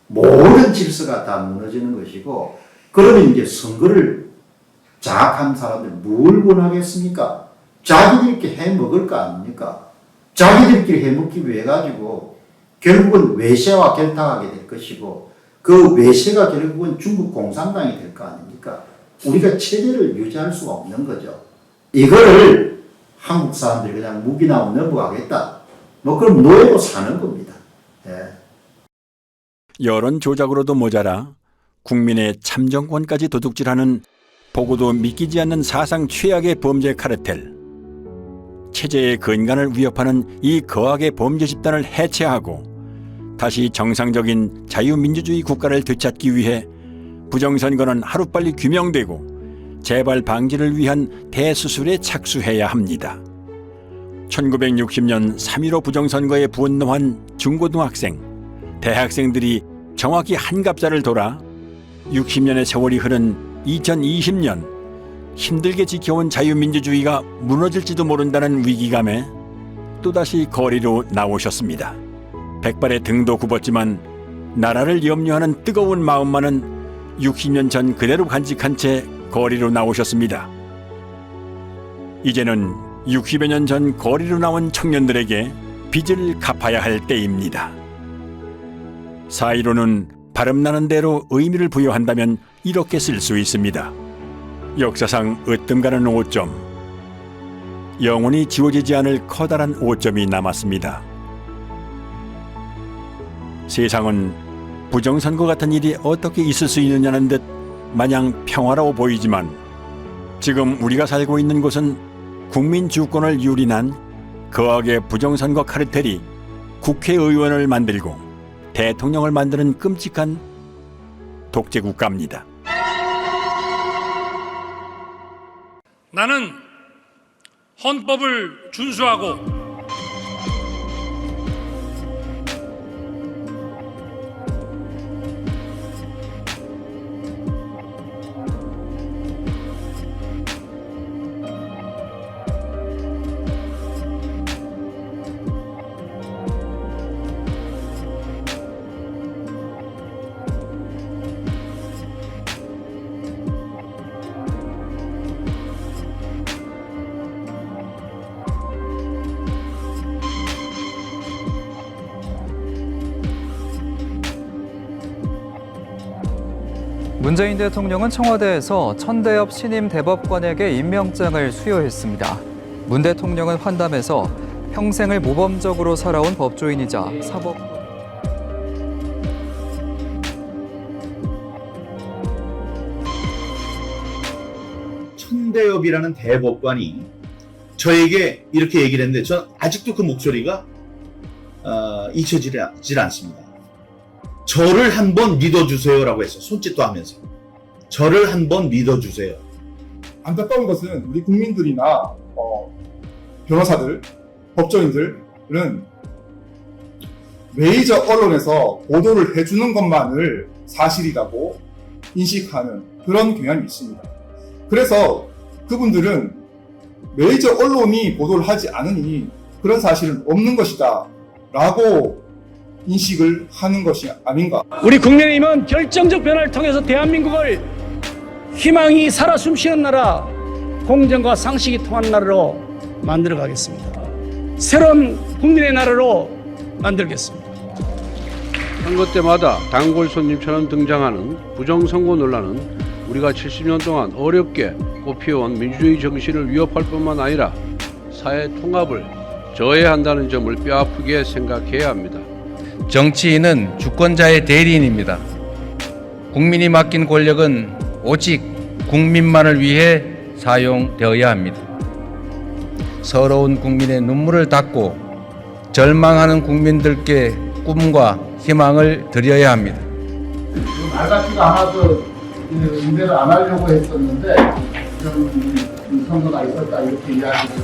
모든 질서가 다 무너지는 것이고, 그러면 이제 선거를 장악한 사람들 뭘 원하겠습니까? 자기들끼리 해먹을 거 아닙니까? 자기들끼리 해먹기 위해 가지고 결국은 외세와 결탁하게 될 것이고, 그 외세가 결국은 중국 공산당이 될 거 아닙니까? 우리가 체제를 유지할 수가 없는 거죠. 이거를 한국 사람들이 그냥 묵인하고 넘어가겠다. 뭐 그럼 노예로 사는 겁니다. 예. 여론 조작으로도 모자라 국민의 참정권까지 도둑질하는 보고도 믿기지 않는 사상 최악의 범죄 카르텔. 체제의 근간을 위협하는 이 거악의 범죄 집단을 해체하고 다시 정상적인 자유민주주의 국가를 되찾기 위해 부정선거는 하루빨리 규명되고 재발 방지를 위한 대수술에 착수해야 합니다. 1960년 3.15 부정선거에 분노한 중고등학생, 대학생들이 정확히 한갑자를 돌아 60년의 세월이 흐른 2020년 힘들게 지켜온 자유민주주의가 무너질지도 모른다는 위기감에 또다시 거리로 나오셨습니다. 백발의 등도 굽었지만 나라를 염려하는 뜨거운 마음만은 60년 전 그대로 간직한 채 거리로 나오셨습니다. 이제는 60여 년 전 거리로 나온 청년들에게 빚을 갚아야 할 때입니다. 4.15는 발음나는 대로 의미를 부여한다면 이렇게 쓸 수 있습니다. 역사상 으뜸가는 오점, 영원히 지워지지 않을 커다란 오점이 남았습니다. 세상은 부정선거 같은 일이 어떻게 있을 수 있느냐는 듯 마냥 평화로워 보이지만 지금 우리가 살고 있는 곳은 국민 주권을 유린한 거악의 부정선거 카르텔이 국회의원을 만들고 대통령을 만드는 끔찍한 독재 국가입니다. 나는 헌법을 준수하고 문재인 대통령은 청와대에서 천대엽 신임 대법관에게 임명장을 수여했습니다. 문 대통령은 환담에서 평생을 모범적으로 살아온 법조인이자 사법 천대엽이라는 대법관이 저에게 이렇게 얘기를 했는데 전 아직도 그 목소리가 잊혀지질 않습니다. 저를 한번 믿어주세요라고 해서 손짓도 하면서 저를 한번 믿어주세요. 안타까운 것은 우리 국민들이나 변호사들, 법조인들은 메이저 언론에서 보도를 해주는 것만을 사실이라고 인식하는 그런 경향이 있습니다. 그래서 그분들은 메이저 언론이 보도를 하지 않으니 그런 사실은 없는 것이다 라고 인식을 하는 것이 아닌가. 우리 국민의힘은 결정적 변화를 통해서 대한민국을 희망이 살아 숨쉬는 나라, 공정과 상식이 통하는 나라로 만들어 가겠습니다. 새로운 국민의 나라로 만들겠습니다. 선거 때마다 단골 손님처럼 등장하는 부정선거 논란은 우리가 70년 동안 어렵게 꽃피워온 민주주의 정신을 위협할 뿐만 아니라 사회 통합을 저해한다는 점을 뼈아프게 생각해야 합니다. 정치인은 주권자의 대리인입니다. 국민이 맡긴 권력은 오직 국민만을 위해 사용되어야 합니다. 서러운 국민의 눈물을 닦고 절망하는 국민들께 꿈과 희망을 드려야 합니다. 나같지가 않아서 인대를 안 하려고 했었는데 이런 선거가 있었다 이렇게 이야기를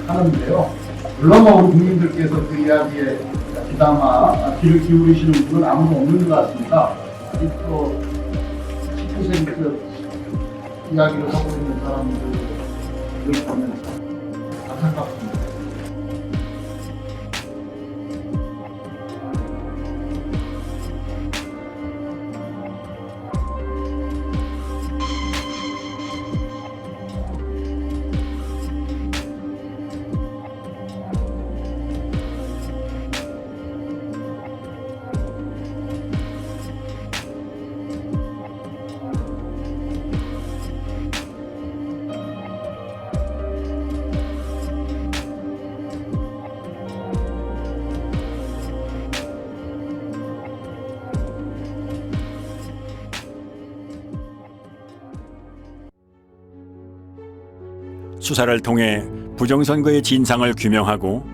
하는데요. 물론 우리 국민들께서 그 이야기에 그나마 귀를 기울이시는 분은 아무도 없는 것 같습니다. 아직도 10% 이야기를 하고 있는 사람들을 보면 안타깝습니다. 수사를 통해 부정선거의 진상을 규명하고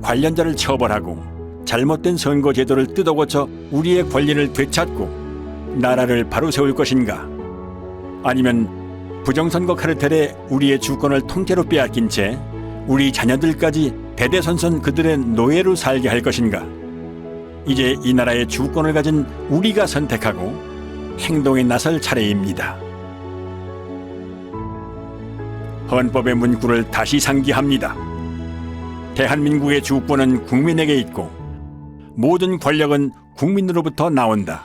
관련자를 처벌하고 잘못된 선거 제도를 뜯어고쳐 우리의 권리를 되찾고 나라를 바로 세울 것인가? 아니면 부정선거 카르텔에 우리의 주권을 통째로 빼앗긴 채 우리 자녀들까지 대대손손 그들의 노예로 살게 할 것인가? 이제 이 나라의 주권을 가진 우리가 선택하고 행동에 나설 차례입니다. 헌법의 문구를 다시 상기합니다. 대한민국의 주권은 국민에게 있고 모든 권력은 국민으로부터 나온다.